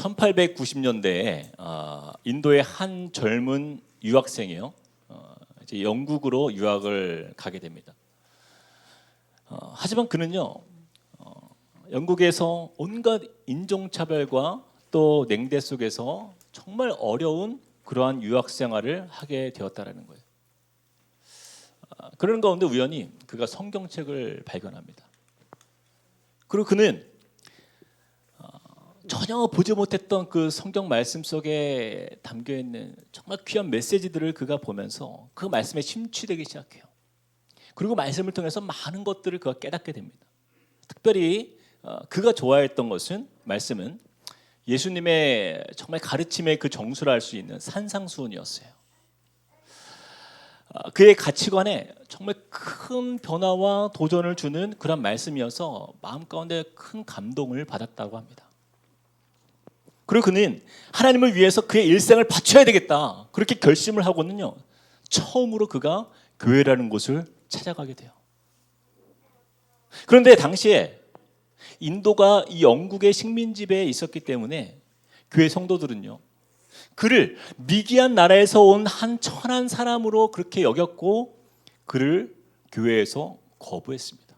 1890년대에 인도의 한 젊은 유학생이요. 이제 영국으로 유학을 가게 됩니다. 하지만 그는요, 영국에서 온갖 인종차별과 또 냉대 속에서 정말 어려운 그러한 유학 생활을 하게 되었다라는 거예요. 그런 가운데 우연히 그가 성경책을 발견합니다. 그리고 그는 전혀 보지 못했던 그 성경 말씀 속에 담겨 있는 정말 귀한 메시지들을 그가 보면서 그 말씀에 심취되기 시작해요. 그리고 말씀을 통해서 많은 것들을 그가 깨닫게 됩니다. 특별히 그가 좋아했던 것은 말씀은 예수님의 정말 가르침의 그 정수를 알 수 있는 산상수훈이었어요. 그의 가치관에 정말 큰 변화와 도전을 주는 그런 말씀이어서 마음 가운데 큰 감동을 받았다고 합니다. 그리고 그는 하나님을 위해서 그의 일생을 바쳐야 되겠다, 그렇게 결심을 하고는요, 처음으로 그가 교회라는 곳을 찾아가게 돼요. 그런데 당시에 인도가 이 영국의 식민 지배에 있었기 때문에 교회 성도들은요, 그를 미기한 나라에서 온 한 천한 사람으로 그렇게 여겼고 그를 교회에서 거부했습니다.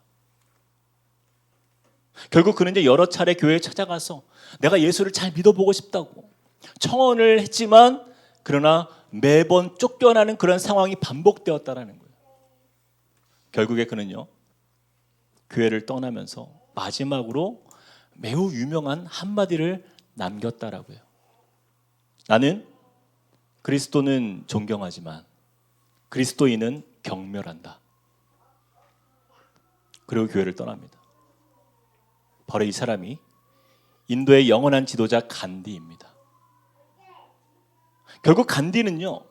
결국 그는 이제 여러 차례 교회에 찾아가서 내가 예수를 잘 믿어보고 싶다고 청원을 했지만 그러나 매번 쫓겨나는 그런 상황이 반복되었다라는 거예요. 결국에 그는요, 교회를 떠나면서 마지막으로 매우 유명한 한마디를 남겼다라고요. 나는 그리스도는 존경하지만 그리스도인은 경멸한다. 그리고 교회를 떠납니다. 바로 이 사람이 인도의 영원한 지도자 간디입니다. 결국 간디는요,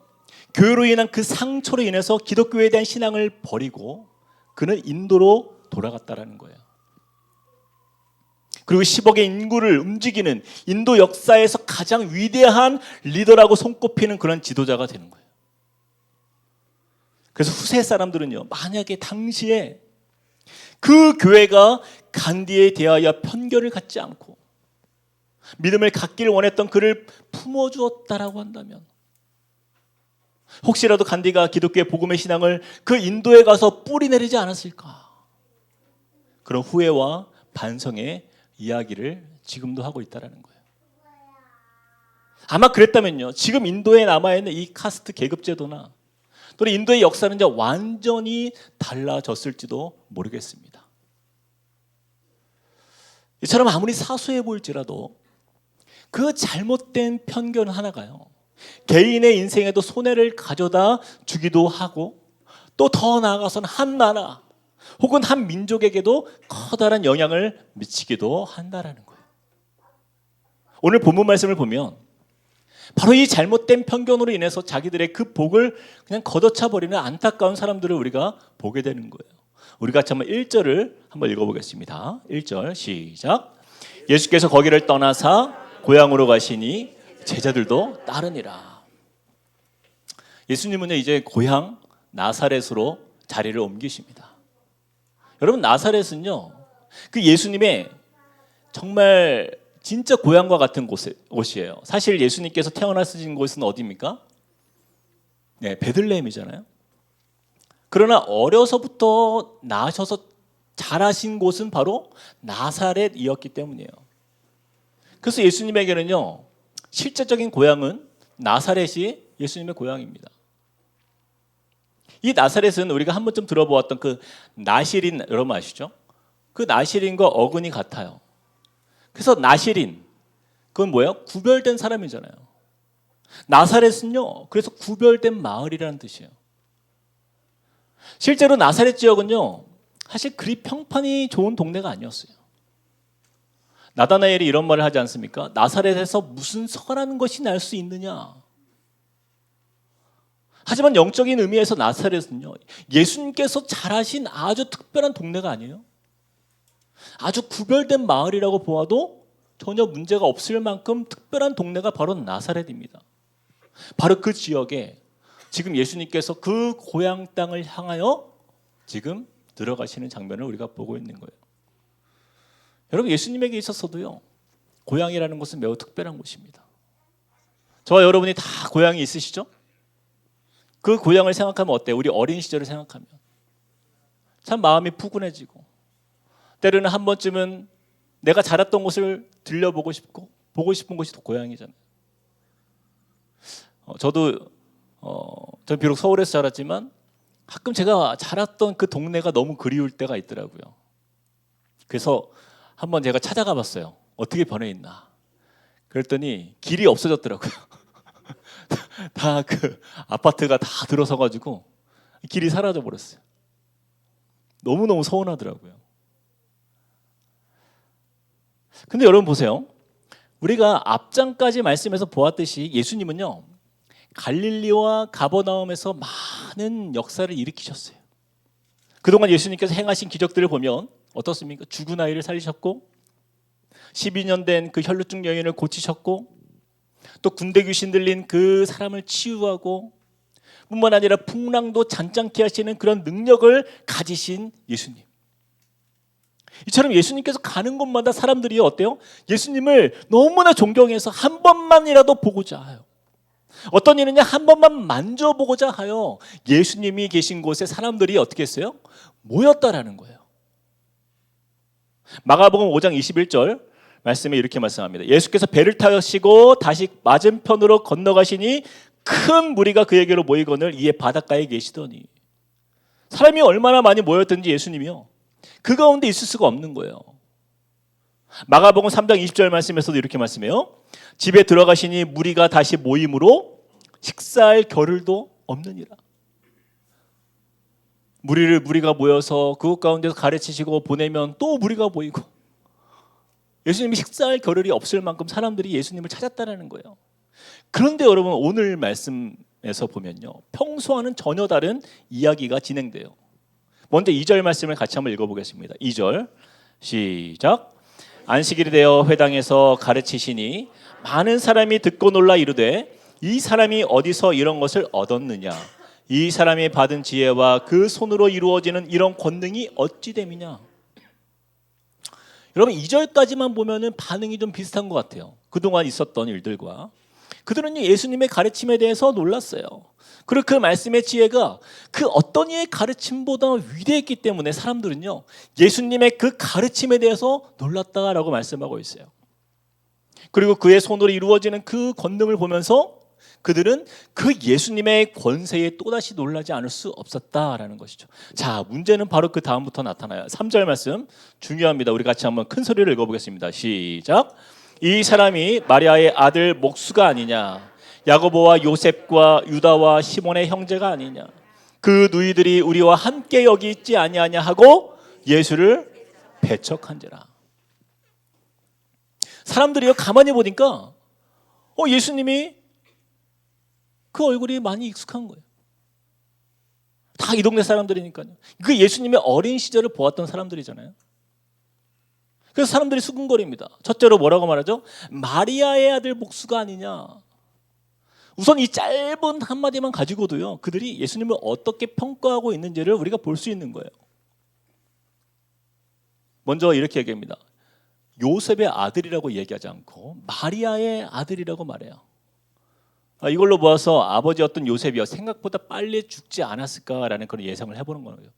교회로 인한 그 상처로 인해서 기독교에 대한 신앙을 버리고 그는 인도로 돌아갔다라는 거예요. 그리고 10억의 인구를 움직이는 인도 역사에서 가장 위대한 리더라고 손꼽히는 그런 지도자가 되는 거예요. 그래서 후세 사람들은요, 만약에 당시에 그 교회가 간디에 대하여 편견을 갖지 않고 믿음을 갖기를 원했던 그를 품어주었다라고 한다면, 혹시라도 간디가 기독교의 복음의 신앙을 그 인도에 가서 뿌리내리지 않았을까, 그런 후회와 반성의 이야기를 지금도 하고 있다는 거예요. 아마 그랬다면요, 지금 인도에 남아있는 이 카스트 계급 제도나 또는 인도의 역사는 이제 완전히 달라졌을지도 모르겠습니다. 이처럼 아무리 사소해 보일지라도 그 잘못된 편견 하나가요, 개인의 인생에도 손해를 가져다 주기도 하고 또 더 나아가서는 한 나라 혹은 한 민족에게도 커다란 영향을 미치기도 한다라는 거예요. 오늘 본문 말씀을 보면 바로 이 잘못된 편견으로 인해서 자기들의 그 복을 그냥 걷어차 버리는 안타까운 사람들을 우리가 보게 되는 거예요. 우리 같이 한번 1절을 한번 읽어보겠습니다. 1절 시작. 예수께서 거기를 떠나사 고향으로 가시니 제자들도 따르니라. 예수님은 이제 고향 나사렛으로 자리를 옮기십니다. 여러분, 나사렛은요, 그 예수님의 정말 진짜 고향과 같은 곳이에요. 사실 예수님께서 태어나신 곳은 어디입니까? 네, 베들레헴이잖아요. 그러나 어려서부터 나셔서 자라신 곳은 바로 나사렛이었기 때문이에요. 그래서 예수님에게는요, 실제적인 고향은 나사렛이 예수님의 고향입니다. 이 나사렛은 우리가 한 번쯤 들어보았던 그 나시린, 여러분 아시죠? 그 나시린과 어근이 같아요. 그래서 나시린, 그건 뭐예요? 구별된 사람이잖아요. 나사렛은요, 그래서 구별된 마을이라는 뜻이에요. 실제로 나사렛 지역은요, 사실 그리 평판이 좋은 동네가 아니었어요. 나다나엘이 이런 말을 하지 않습니까? 나사렛에서 무슨 선한 것이 날 수 있느냐. 하지만 영적인 의미에서 나사렛은요, 예수님께서 자라신 아주 특별한 동네가 아니에요. 아주 구별된 마을이라고 보아도 전혀 문제가 없을 만큼 특별한 동네가 바로 나사렛입니다. 바로 그 지역에 지금 예수님께서 그 고향 땅을 향하여 지금 들어가시는 장면을 우리가 보고 있는 거예요. 여러분, 예수님에게 있어서도요, 고향이라는 곳은 매우 특별한 곳입니다. 저와 여러분이 다 고향이 있으시죠? 그 고향을 생각하면 어때요? 우리 어린 시절을 생각하면 참 마음이 푸근해지고, 때로는 한 번쯤은 내가 자랐던 곳을 들려보고 싶고, 보고 싶은 곳이 또 고향이잖아요. 저는 비록 서울에서 자랐지만 가끔 제가 자랐던 그 동네가 너무 그리울 때가 있더라고요. 그래서 한번 제가 찾아가 봤어요. 어떻게 변해 있나. 그랬더니 길이 없어졌더라고요. 다 그 아파트가 다 들어서 가지고 길이 사라져 버렸어요. 너무너무 서운하더라고요. 근데 여러분 보세요. 우리가 앞장까지 말씀에서 보았듯이 예수님은요, 갈릴리와 가버나움에서 많은 역사를 일으키셨어요. 그동안 예수님께서 행하신 기적들을 보면 어떻습니까? 죽은 아이를 살리셨고, 12년 된 그 혈루증 여인을 고치셨고, 또 군대 귀신 들린 그 사람을 치유하고, 뿐만 아니라 풍랑도 잔잔케 하시는 그런 능력을 가지신 예수님. 이처럼 예수님께서 가는 곳마다 사람들이 어때요? 예수님을 너무나 존경해서 한 번만이라도 보고자 해요. 어떤 일이냐, 한 번만 만져보고자 하여 예수님이 계신 곳에 사람들이 어떻게 했어요? 모였다라는 거예요. 마가복음 5장 21절 말씀에 이렇게 말씀합니다. 예수께서 배를 타시고 다시 맞은편으로 건너가시니 큰 무리가 그에게로 모이거늘 이에 바닷가에 계시더니. 사람이 얼마나 많이 모였든지 예수님이요, 그 가운데 있을 수가 없는 거예요. 마가복음 3장 20절 말씀에서도 이렇게 말씀해요. 집에 들어가시니 무리가 다시 모임으로 식사할 겨를도 없느니라. 무리가 모여서 그곳 가운데서 가르치시고 보내면 또 무리가 모이고, 예수님이 식사할 겨를이 없을 만큼 사람들이 예수님을 찾았다는 거예요. 그런데 여러분, 오늘 말씀에서 보면요, 평소와는 전혀 다른 이야기가 진행돼요. 먼저 2절 말씀을 같이 한번 읽어보겠습니다. 2절 시작. 안식일이 되어 회당에서 가르치시니 많은 사람이 듣고 놀라 이르되 이 사람이 어디서 이런 것을 얻었느냐, 이 사람이 받은 지혜와 그 손으로 이루어지는 이런 권능이 어찌 됨이냐. 여러분, 2절까지만 보면은 반응이 좀 비슷한 것 같아요. 그동안 있었던 일들과. 그들은 예수님의 가르침에 대해서 놀랐어요. 그리고 그 말씀의 지혜가 그 어떤 이의 가르침보다 위대했기 때문에 사람들은요, 예수님의 그 가르침에 대해서 놀랐다라고 말씀하고 있어요. 그리고 그의 손으로 이루어지는 그 권능을 보면서 그들은 그 예수님의 권세에 또다시 놀라지 않을 수 없었다라는 것이죠. 자, 문제는 바로 그 다음부터 나타나요. 3절 말씀 중요합니다. 우리 같이 한번 큰 소리를 읽어보겠습니다. 시작. 이 사람이 마리아의 아들 목수가 아니냐, 야고보와 요셉과 유다와 시몬의 형제가 아니냐, 그 누이들이 우리와 함께 여기 있지 아니하냐 하고 예수를 배척한지라. 사람들이요, 가만히 보니까 예수님이 그 얼굴이 많이 익숙한 거예요. 다 이 동네 사람들이니까요. 그 예수님의 어린 시절을 보았던 사람들이잖아요. 그래서 사람들이 수군거립니다. 첫째로 뭐라고 말하죠? 마리아의 아들 목수가 아니냐. 우선 이 짧은 한마디만 가지고도요, 그들이 예수님을 어떻게 평가하고 있는지를 우리가 볼 수 있는 거예요. 먼저 이렇게 얘기합니다. 요셉의 아들이라고 얘기하지 않고 마리아의 아들이라고 말해요. 이걸로 보아서 아버지였던 요셉이요, 생각보다 빨리 죽지 않았을까라는 그런 예상을 해보는 거예요.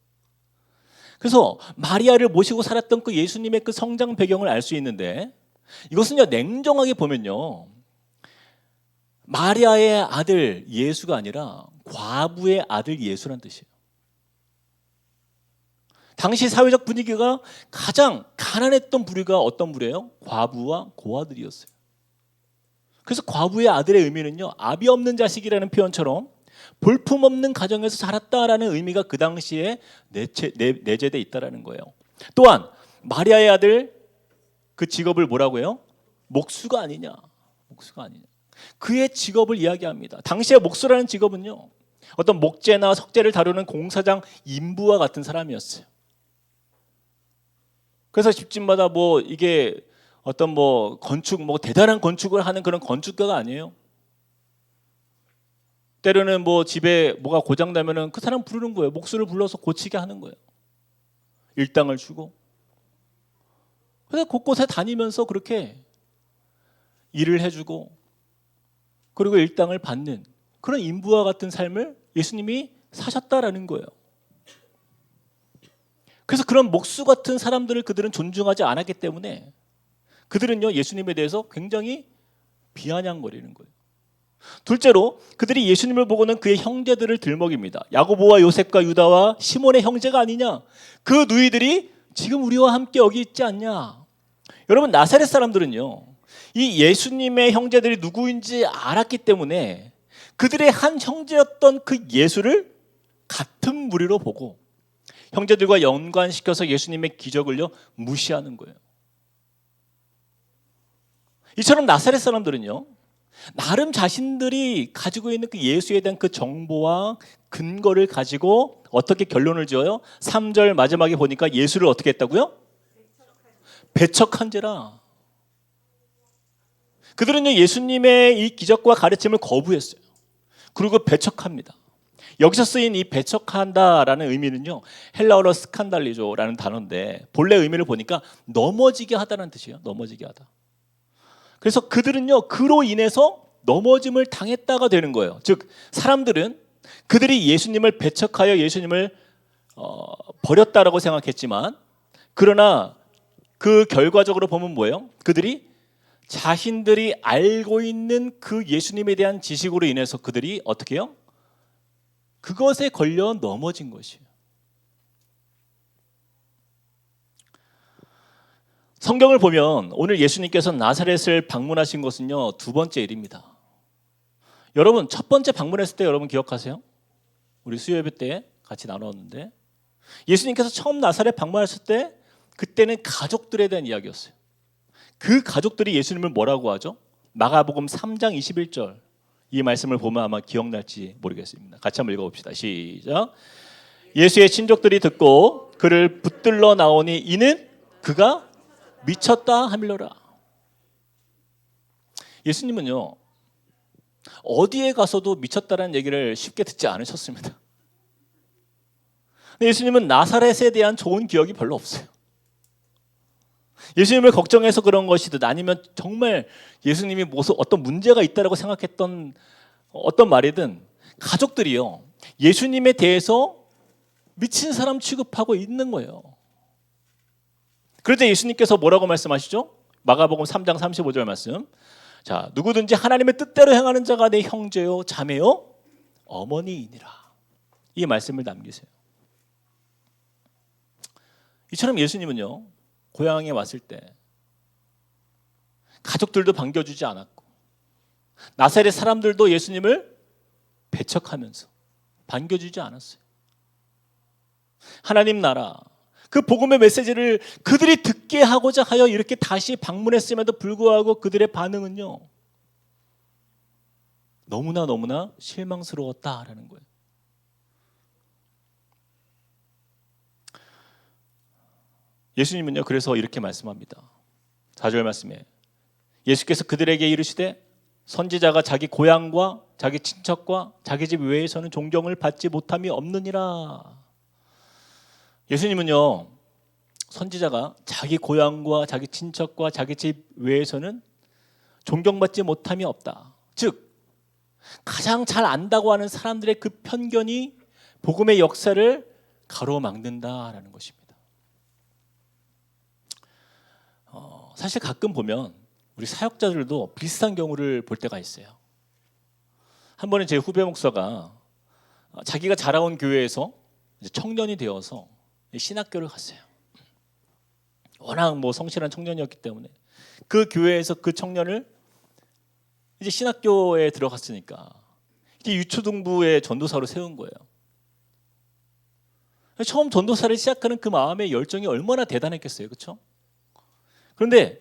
그래서 마리아를 모시고 살았던 그 예수님의 그 성장 배경을 알 수 있는데, 이것은요, 냉정하게 보면요, 마리아의 아들 예수가 아니라 과부의 아들 예수란 뜻이에요. 당시 사회적 분위기가 가장 가난했던 부류가 어떤 부류예요? 과부와 고아들이었어요. 그래서 과부의 아들의 의미는요, 아비 없는 자식이라는 표현처럼 볼품없는 가정에서 자랐다라는 의미가 그 당시에 내재되어 있다라는 거예요. 또한 마리아의 아들, 그 직업을 뭐라고 해요? 목수가 아니냐. 목수가 아니냐. 그의 직업을 이야기합니다. 당시에 목수라는 직업은요, 어떤 목재나 석재를 다루는 공사장 인부와 같은 사람이었어요. 그래서 집집마다 이게 어떤 건축, 대단한 건축을 하는 그런 건축가가 아니에요. 때로는 집에 뭐가 고장나면은 그 사람 부르는 거예요. 목수를 불러서 고치게 하는 거예요. 일당을 주고. 그래서 곳곳에 다니면서 그렇게 일을 해주고 그리고 일당을 받는 그런 인부와 같은 삶을 예수님이 사셨다라는 거예요. 그래서 그런 목수 같은 사람들을 그들은 존중하지 않았기 때문에 그들은요 예수님에 대해서 굉장히 비아냥거리는 거예요. 둘째로 그들이 예수님을 보고는 그의 형제들을 들먹입니다. 야고보와 요셉과 유다와 시몬의 형제가 아니냐? 그 누이들이 지금 우리와 함께 여기 있지 않냐? 여러분 나사렛 사람들은요 이 예수님의 형제들이 누구인지 알았기 때문에 그들의 한 형제였던 그 예수를 같은 무리로 보고 형제들과 연관시켜서 예수님의 기적을요 무시하는 거예요. 이처럼 나사렛 사람들은요 나름 자신들이 가지고 있는 그 예수에 대한 그 정보와 근거를 가지고 어떻게 결론을 지어요? 3절 마지막에 보니까 예수를 어떻게 했다고요? 배척한지라. 그들은요 예수님의 이 기적과 가르침을 거부했어요. 그리고 배척합니다. 여기서 쓰인 이 배척한다라는 의미는요 헬라어로 스칸달리조라는 단어인데 본래 의미를 보니까 넘어지게 하다는 뜻이에요. 넘어지게 하다. 그래서 그들은요 그로 인해서 넘어짐을 당했다가 되는 거예요. 즉 사람들은 그들이 예수님을 배척하여 예수님을 버렸다라고 생각했지만 그러나 그 결과적으로 보면 뭐예요? 그들이 자신들이 알고 있는 그 예수님에 대한 지식으로 인해서 그들이 어떻게 해요? 그것에 걸려 넘어진 것이에요. 성경을 보면 오늘 예수님께서 나사렛을 방문하신 것은요 두 번째 일입니다. 여러분 첫 번째 방문했을 때 여러분 기억하세요? 우리 수요예배 때 같이 나눴는데 예수님께서 처음 나사렛 방문하셨을 때 그때는 가족들에 대한 이야기였어요. 그 가족들이 예수님을 뭐라고 하죠? 마가복음 3장 21절 이 말씀을 보면 아마 기억날지 모르겠습니다. 같이 한번 읽어봅시다. 시작. 예수의 친족들이 듣고 그를 붙들러 나오니 이는 그가 미쳤다 하밀러라. 예수님은요 어디에 가서도 미쳤다라는 얘기를 쉽게 듣지 않으셨습니다. 근데 예수님은 나사렛에 대한 좋은 기억이 별로 없어요. 예수님을 걱정해서 그런 것이든 아니면 정말 예수님이 어떤 문제가 있다라고 생각했던 어떤 말이든 가족들이요 예수님에 대해서 미친 사람 취급하고 있는 거예요. 그런데 예수님께서 뭐라고 말씀하시죠? 마가복음 3장 35절 말씀. 자, 누구든지 하나님의 뜻대로 행하는 자가 내 형제요 자매요 어머니이니라. 이 말씀을 남기세요. 이처럼 예수님은요 고향에 왔을 때 가족들도 반겨주지 않았고 나사렛 사람들도 예수님을 배척하면서 반겨주지 않았어요. 하나님 나라 그 복음의 메시지를 그들이 듣게 하고자 하여 이렇게 다시 방문했음에도 불구하고 그들의 반응은요 너무나 실망스러웠다라는 거예요. 예수님은요 그래서 이렇게 말씀합니다. 4절 말씀에 예수께서 그들에게 이르시되 선지자가 자기 고향과 자기 친척과 자기 집 외에서는 존경을 받지 못함이 없느니라. 예수님은요 선지자가 자기 고향과 자기 친척과 자기 집 외에서는 존경받지 못함이 없다. 즉 가장 잘 안다고 하는 사람들의 그 편견이 복음의 역사를 가로막는다라는 것입니다. 사실 가끔 보면 우리 사역자들도 비슷한 경우를 볼 때가 있어요. 한 번에 제 후배 목사가 자기가 자라온 교회에서 이제 청년이 되어서 신학교를 갔어요. 워낙 성실한 청년이었기 때문에 그 교회에서 그 청년을 이제 신학교에 들어갔으니까 이제 유초등부의 전도사로 세운 거예요. 처음 전도사를 시작하는 그 마음의 열정이 얼마나 대단했겠어요, 그렇죠? 그런데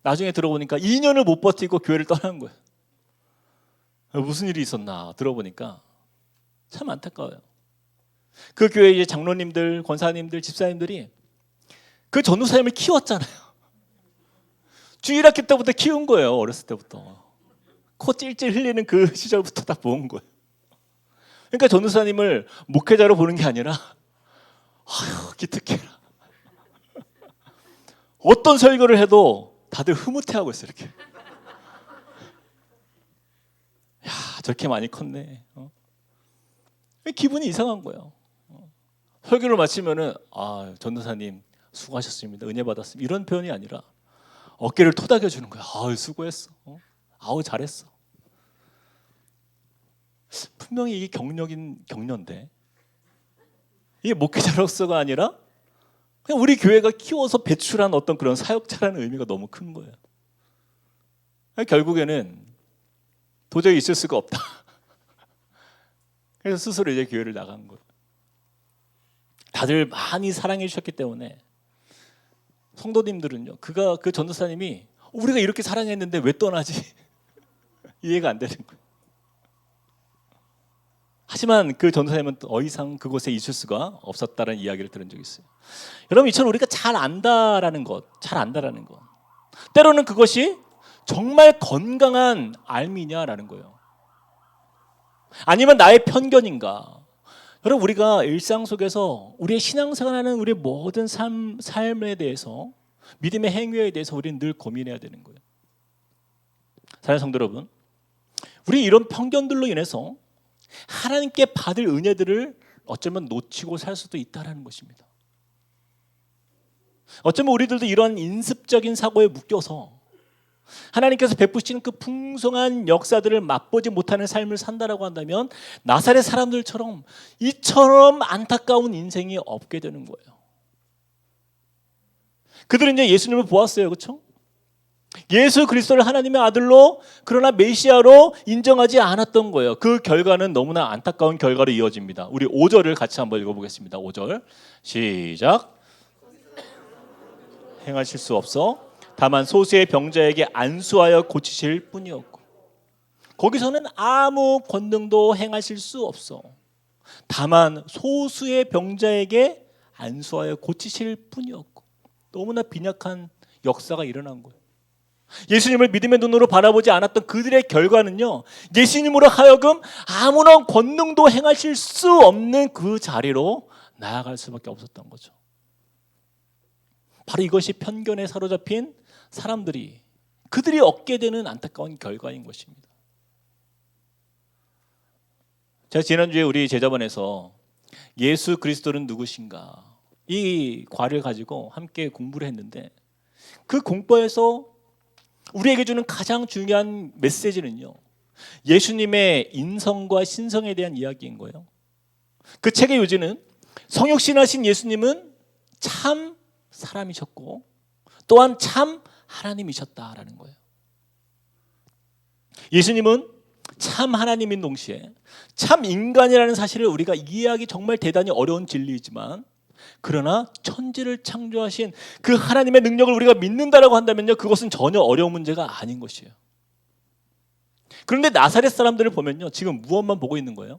나중에 들어보니까 2년을 못 버티고 교회를 떠난 거예요. 무슨 일이 있었나 들어보니까 참 안타까워요. 그 교회 이제 장로님들, 권사님들, 집사님들이 그 전도사님을 키웠잖아요. 주일학교 때부터 키운 거예요. 어렸을 때부터. 코 찔찔 흘리는 그 시절부터 다 모은 거예요. 그러니까 전도사님을 목회자로 보는 게 아니라 아휴 기특해라. 어떤 설교를 해도 다들 흐뭇해하고 있어요. 이렇게 저렇게 많이 컸네. 기분이 이상한 거예요. 설교를 마치면은 전도사님 수고하셨습니다. 은혜 받았습니다. 이런 표현이 아니라 어깨를 토닥여 주는 거야. 수고했어. 잘했어. 분명히 이게 경력인 격려인데 이게 목회자로서가 아니라 그냥 우리 교회가 키워서 배출한 어떤 그런 사역자라는 의미가 너무 큰 거예요. 결국에는 도저히 있을 수가 없다. 그래서 스스로 이제 교회를 나간 거예요. 다들 많이 사랑해 주셨기 때문에 성도님들은요, 그 전도사님이 우리가 이렇게 사랑했는데 왜 떠나지? 이해가 안 되는 거예요. 하지만 그 전도사님은 더 이상 그곳에 있을 수가 없었다는 이야기를 들은 적이 있어요. 여러분, 이처럼 우리가 잘 안다라는 것. 때로는 그것이 정말 건강한 알미냐라는 거예요. 아니면 나의 편견인가? 여러분, 우리가 일상 속에서 우리의 신앙생활하는 우리의 모든 삶에 대해서, 믿음의 행위에 대해서 우리는 늘 고민해야 되는 거예요. 사랑하는 성도 여러분, 우리 이런 편견들로 인해서 하나님께 받을 은혜들을 어쩌면 놓치고 살 수도 있다는 것입니다. 어쩌면 우리들도 이런 인습적인 사고에 묶여서 하나님께서 베푸시는 그 풍성한 역사들을 맛보지 못하는 삶을 산다라고 한다면 나사렛 사람들처럼 이처럼 안타까운 인생이 없게 되는 거예요. 그들은 이제 예수님을 보았어요. 그렇죠? 예수 그리스도를 하나님의 아들로, 그러나 메시아로 인정하지 않았던 거예요. 그 결과는 너무나 안타까운 결과로 이어집니다. 우리 5절을 같이 한번 읽어보겠습니다. 5절 시작. 행하실 수 없어 다만 소수의 병자에게 안수하여 고치실 뿐이었고. 거기서는 아무 권능도 행하실 수 없어 다만 소수의 병자에게 안수하여 고치실 뿐이었고. 너무나 빈약한 역사가 일어난 거예요. 예수님을 믿음의 눈으로 바라보지 않았던 그들의 결과는요, 예수님으로 하여금 아무런 권능도 행하실 수 없는 그 자리로 나아갈 수밖에 없었던 거죠. 바로 이것이 편견에 사로잡힌 사람들이, 그들이 얻게 되는 안타까운 결과인 것입니다. 제가 지난주에 우리 제자반에서 예수 그리스도는 누구신가, 이 과를 가지고 함께 공부를 했는데, 그 공부에서 우리에게 주는 가장 중요한 메시지는요, 예수님의 인성과 신성에 대한 이야기인 거예요. 그 책의 요지는 성육신하신 예수님은 참 사람이셨고 또한 참 하나님이셨다라는 거예요. 예수님은 참 하나님인 동시에 참 인간이라는 사실을 우리가 이해하기 정말 대단히 어려운 진리이지만, 그러나 천지를 창조하신 그 하나님의 능력을 우리가 믿는다라고 한다면요, 그것은 전혀 어려운 문제가 아닌 것이에요. 그런데 나사렛 사람들을 보면요, 지금 무엇만 보고 있는 거예요?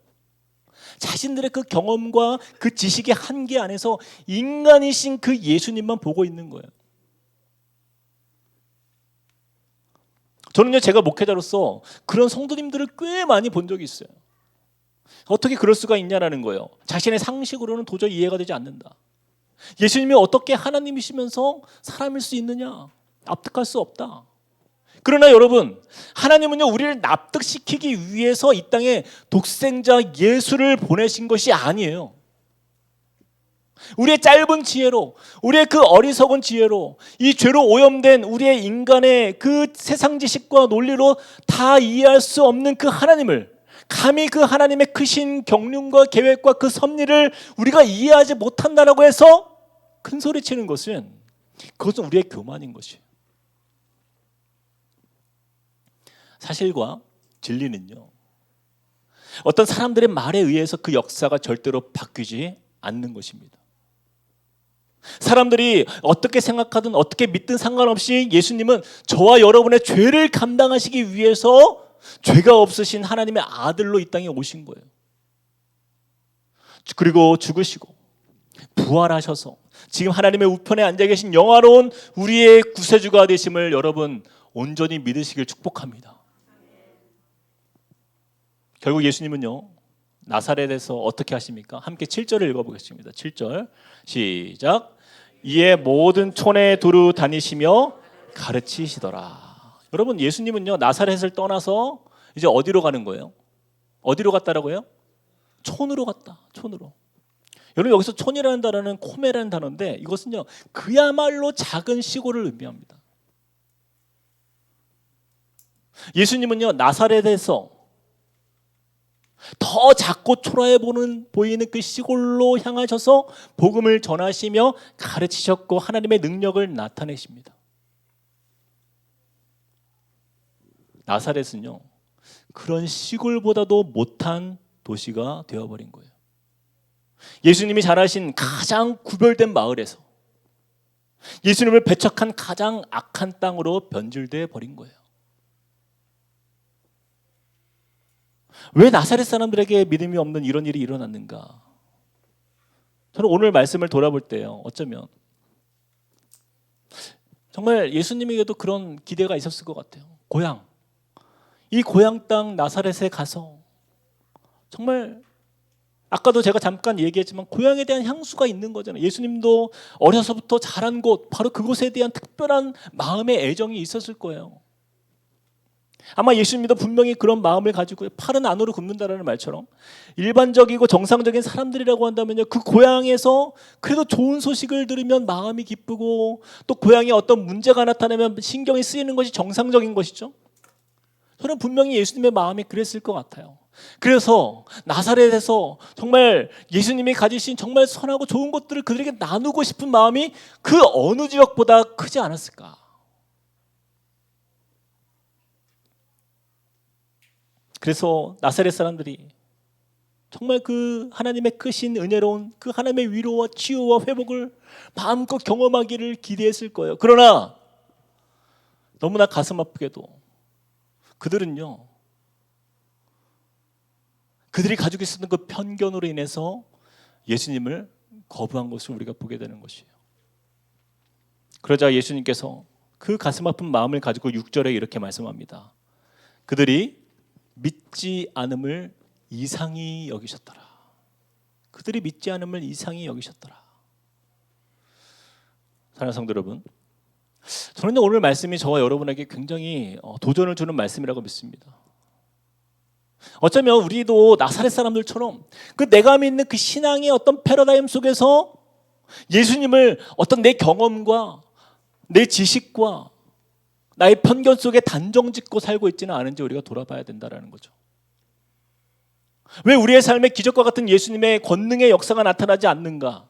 자신들의 그 경험과 그 지식의 한계 안에서 인간이신 그 예수님만 보고 있는 거예요. 저는요, 제가 목회자로서 그런 성도님들을 꽤 많이 본 적이 있어요. 어떻게 그럴 수가 있냐라는 거예요. 자신의 상식으로는 도저히 이해가 되지 않는다. 예수님이 어떻게 하나님이시면서 사람일 수 있느냐? 납득할 수 없다. 그러나 여러분, 하나님은요, 우리를 납득시키기 위해서 이 땅에 독생자 예수를 보내신 것이 아니에요. 우리의 짧은 지혜로, 우리의 그 어리석은 지혜로, 이 죄로 오염된 우리의 인간의 그 세상 지식과 논리로 다 이해할 수 없는 그 하나님을, 감히 그 하나님의 크신 경륜과 계획과 그 섭리를 우리가 이해하지 못한다라고 해서 큰 소리 치는 것은, 그것은 우리의 교만인 것이에요. 사실과 진리는요, 어떤 사람들의 말에 의해서 그 역사가 절대로 바뀌지 않는 것입니다. 사람들이 어떻게 생각하든 어떻게 믿든 상관없이 예수님은 저와 여러분의 죄를 감당하시기 위해서 죄가 없으신 하나님의 아들로 이 땅에 오신 거예요. 그리고 죽으시고 부활하셔서 지금 하나님의 우편에 앉아 계신 영화로운 우리의 구세주가 되심을 여러분 온전히 믿으시길 축복합니다. 결국 예수님은요, 나사렛에서 어떻게 하십니까? 함께 7절을 읽어보겠습니다. 7절 시작. 이에 모든 촌에 두루 다니시며 가르치시더라. 여러분, 예수님은요, 나사렛을 떠나서 이제 어디로 가는 거예요? 어디로 갔다라고요? 촌으로 갔다. 촌으로. 여러분 여기서 촌이라는 단어는 코메라는 단어인데 이것은요 그야말로 작은 시골을 의미합니다. 예수님은요 나사렛에서 더 작고 초라해 보이는 그 시골로 향하셔서 복음을 전하시며 가르치셨고 하나님의 능력을 나타내십니다. 나사렛은요 그런 시골보다도 못한 도시가 되어버린 거예요. 예수님이 자라신 가장 구별된 마을에서 예수님을 배척한 가장 악한 땅으로 변질되어 버린 거예요. 왜 나사렛 사람들에게 믿음이 없는 이런 일이 일어났는가? 저는 오늘 말씀을 돌아볼 때요 어쩌면 정말 예수님에게도 그런 기대가 있었을 것 같아요. 이 고향 땅 나사렛에 가서 정말 아까도 제가 잠깐 얘기했지만 고향에 대한 향수가 있는 거잖아요. 예수님도 어려서부터 자란 곳 바로 그곳에 대한 특별한 마음의 애정이 있었을 거예요. 아마 예수님도 분명히 그런 마음을 가지고 팔은 안으로 굽는다라는 말처럼 일반적이고 정상적인 사람들이라고 한다면요 그 고향에서 그래도 좋은 소식을 들으면 마음이 기쁘고 또 고향에 어떤 문제가 나타나면 신경이 쓰이는 것이 정상적인 것이죠. 저는 분명히 예수님의 마음이 그랬을 것 같아요. 그래서 나사렛에서 정말 예수님이 가지신 정말 선하고 좋은 것들을 그들에게 나누고 싶은 마음이 그 어느 지역보다 크지 않았을까. 그래서 나사렛 사람들이 정말 그 하나님의 크신 은혜로운 그 하나님의 위로와 치유와 회복을 마음껏 경험하기를 기대했을 거예요. 그러나 너무나 가슴 아프게도 그들은요 그들이 가지고 있었던 그 편견으로 인해서 예수님을 거부한 것을 우리가 보게 되는 것이에요. 그러자 예수님께서 그 가슴 아픈 마음을 가지고 6절에 이렇게 말씀합니다. 그들이 믿지 않음을 이상히 여기셨더라. 그들이 믿지 않음을 이상히 여기셨더라. 사랑하는 성도 여러분, 저는 오늘 말씀이 저와 여러분에게 굉장히 도전을 주는 말씀이라고 믿습니다. 어쩌면 우리도 나사렛 사람들처럼 그 내가 믿는 그 신앙의 어떤 패러다임 속에서 예수님을 어떤 내 경험과 내 지식과 나의 편견 속에 단정 짓고 살고 있지는 않은지 우리가 돌아봐야 된다는 거죠. 왜 우리의 삶에 기적과 같은 예수님의 권능의 역사가 나타나지 않는가?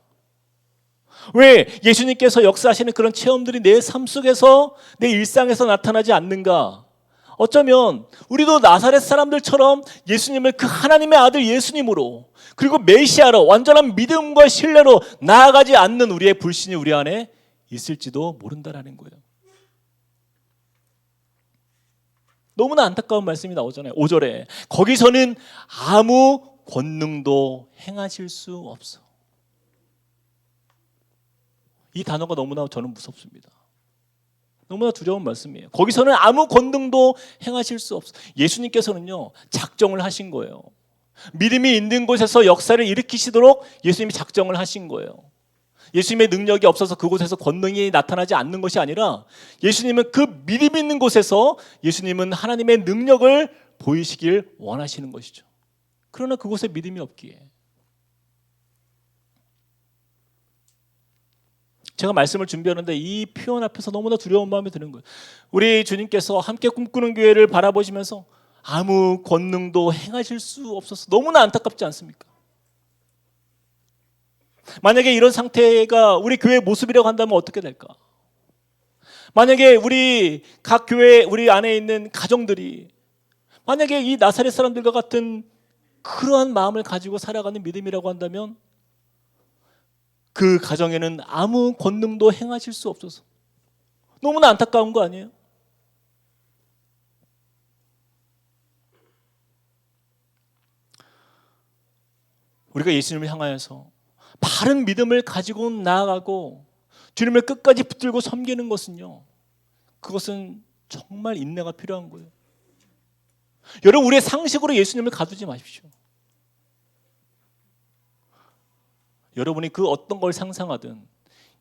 왜 예수님께서 역사하시는 그런 체험들이 내 삶 속에서 내 일상에서 나타나지 않는가? 어쩌면 우리도 나사렛 사람들처럼 예수님을 그 하나님의 아들 예수님으로 그리고 메시아로 완전한 믿음과 신뢰로 나아가지 않는 우리의 불신이 우리 안에 있을지도 모른다라는 거예요. 너무나 안타까운 말씀이 나오잖아요. 5절에 거기서는 아무 권능도 행하실 수 없어. 이 단어가 너무나 저는 무섭습니다. 너무나 두려운 말씀이에요. 거기서는 아무 권능도 행하실 수 없어. 예수님께서는요 작정을 하신 거예요. 믿음이 있는 곳에서 역사를 일으키시도록 예수님이 작정을 하신 거예요. 예수님의 능력이 없어서 그곳에서 권능이 나타나지 않는 것이 아니라 예수님은 그 믿음 있는 곳에서 예수님은 하나님의 능력을 보이시길 원하시는 것이죠. 그러나 그곳에 믿음이 없기에 제가 말씀을 준비하는데 이 표현 앞에서 너무나 두려운 마음이 드는 거예요. 우리 주님께서 함께 꿈꾸는 교회를 바라보시면서 아무 권능도 행하실 수 없어서 너무나 안타깝지 않습니까? 만약에 이런 상태가 우리 교회의 모습이라고 한다면 어떻게 될까? 만약에 우리 각 교회 우리 안에 있는 가정들이 만약에 이 나사렛 사람들과 같은 그러한 마음을 가지고 살아가는 믿음이라고 한다면 그 가정에는 아무 권능도 행하실 수 없어서 너무나 안타까운 거 아니에요? 우리가 예수님을 향하여서 바른 믿음을 가지고 나아가고 주님을 끝까지 붙들고 섬기는 것은요 그것은 정말 인내가 필요한 거예요. 여러분 우리의 상식으로 예수님을 가두지 마십시오. 여러분이 그 어떤 걸 상상하든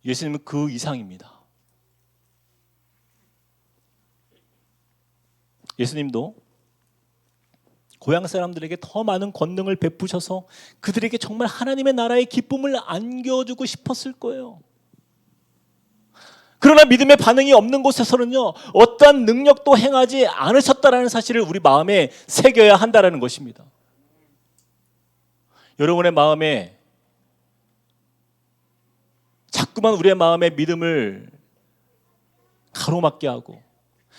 예수님은 그 이상입니다. 예수님도 고향 사람들에게 더 많은 권능을 베푸셔서 그들에게 정말 하나님의 나라의 기쁨을 안겨주고 싶었을 거예요. 그러나 믿음의 반응이 없는 곳에서는요, 어떠한 능력도 행하지 않으셨다라는 사실을 우리 마음에 새겨야 한다는 것입니다. 여러분의 마음에 자꾸만 우리의 마음의 믿음을 가로막게 하고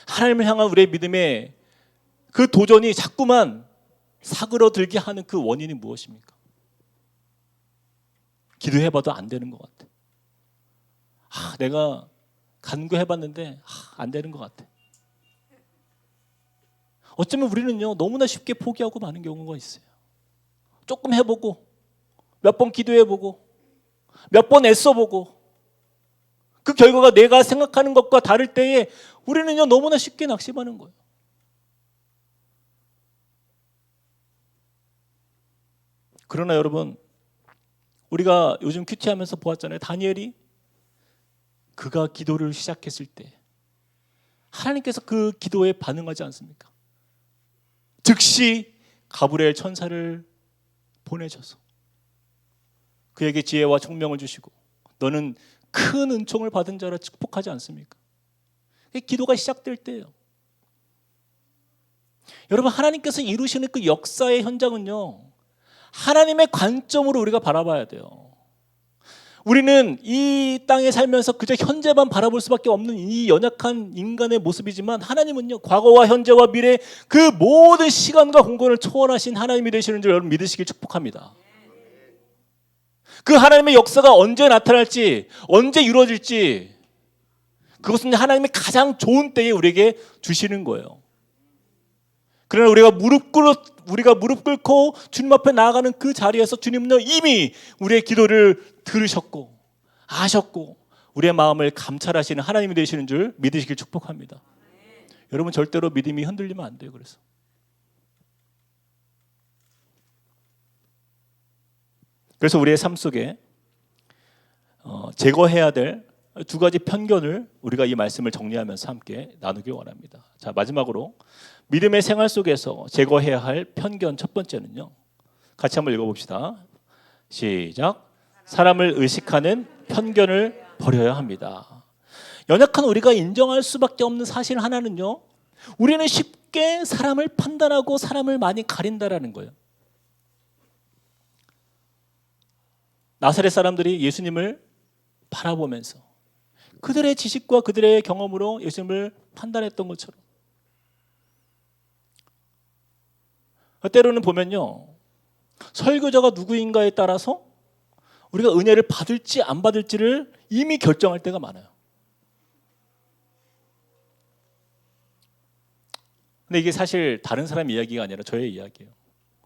하나님을 향한 우리의 믿음의 그 도전이 자꾸만 사그러들게 하는 그 원인이 무엇입니까? 기도해봐도 안 되는 것 같아. 내가 간구해봤는데 안 되는 것 같아. 어쩌면 우리는요, 너무나 쉽게 포기하고 마는 경우가 있어요. 조금 해보고 몇 번 기도해보고 몇 번 애써보고 그 결과가 내가 생각하는 것과 다를 때에 우리는요, 너무나 쉽게 낙심하는 거예요. 그러나 여러분, 우리가 요즘 큐티하면서 보았잖아요. 다니엘이 그가 기도를 시작했을 때 하나님께서 그 기도에 반응하지 않습니까? 즉시 가브리엘 천사를 보내셔서 그에게 지혜와 총명을 주시고 너는 큰 은총을 받은 자라 축복하지 않습니까? 기도가 시작될 때예요. 여러분, 하나님께서 이루시는 그 역사의 현장은요, 하나님의 관점으로 우리가 바라봐야 돼요. 우리는 이 땅에 살면서 그저 현재만 바라볼 수밖에 없는 이 연약한 인간의 모습이지만 하나님은요, 과거와 현재와 미래 그 모든 시간과 공간을 초월하신 하나님이 되시는 줄 여러분 믿으시길 축복합니다. 그 하나님의 역사가 언제 나타날지, 언제 이루어질지, 그것은 하나님의 가장 좋은 때에 우리에게 주시는 거예요. 그러나 우리가 무릎 꿇고 주님 앞에 나아가는 그 자리에서 주님은 이미 우리의 기도를 들으셨고 아셨고 우리의 마음을 감찰하시는 하나님이 되시는 줄 믿으시길 축복합니다. 여러분, 절대로 믿음이 흔들리면 안 돼요. 그래서 우리의 삶 속에 제거해야 될 두 가지 편견을 우리가 이 말씀을 정리하면서 함께 나누기 원합니다. 자, 마지막으로 믿음의 생활 속에서 제거해야 할 편견 첫 번째는요, 같이 한번 읽어봅시다. 시작. 사람을 의식하는 편견을 버려야 합니다. 연약한 우리가 인정할 수밖에 없는 사실 하나는요, 우리는 쉽게 사람을 판단하고 사람을 많이 가린다라는 거예요. 나사렛 사람들이 예수님을 바라보면서 그들의 지식과 그들의 경험으로 예수님을 판단했던 것처럼, 때로는 보면요, 설교자가 누구인가에 따라서 우리가 은혜를 받을지 안 받을지를 이미 결정할 때가 많아요. 근데 이게 사실 다른 사람 이야기가 아니라 저의 이야기예요.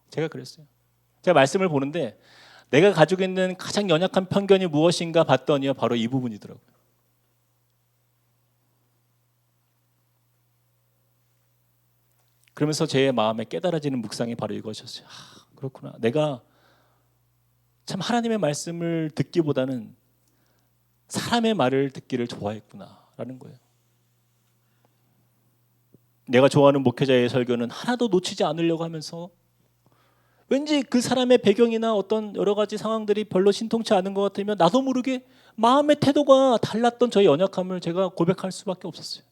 제가 그랬어요. 제가 말씀을 보는데 내가 가지고 있는 가장 연약한 편견이 무엇인가 봤더니요, 바로 이 부분이더라고요. 그러면서 제 마음에 깨달아지는 묵상이 바로 이것이었어요. 그렇구나. 내가 참 하나님의 말씀을 듣기보다는 사람의 말을 듣기를 좋아했구나라는 거예요. 내가 좋아하는 목회자의 설교는 하나도 놓치지 않으려고 하면서 왠지 그 사람의 배경이나 어떤 여러 가지 상황들이 별로 신통치 않은 것 같으면 나도 모르게 마음의 태도가 달랐던 저의 연약함을 제가 고백할 수밖에 없었어요.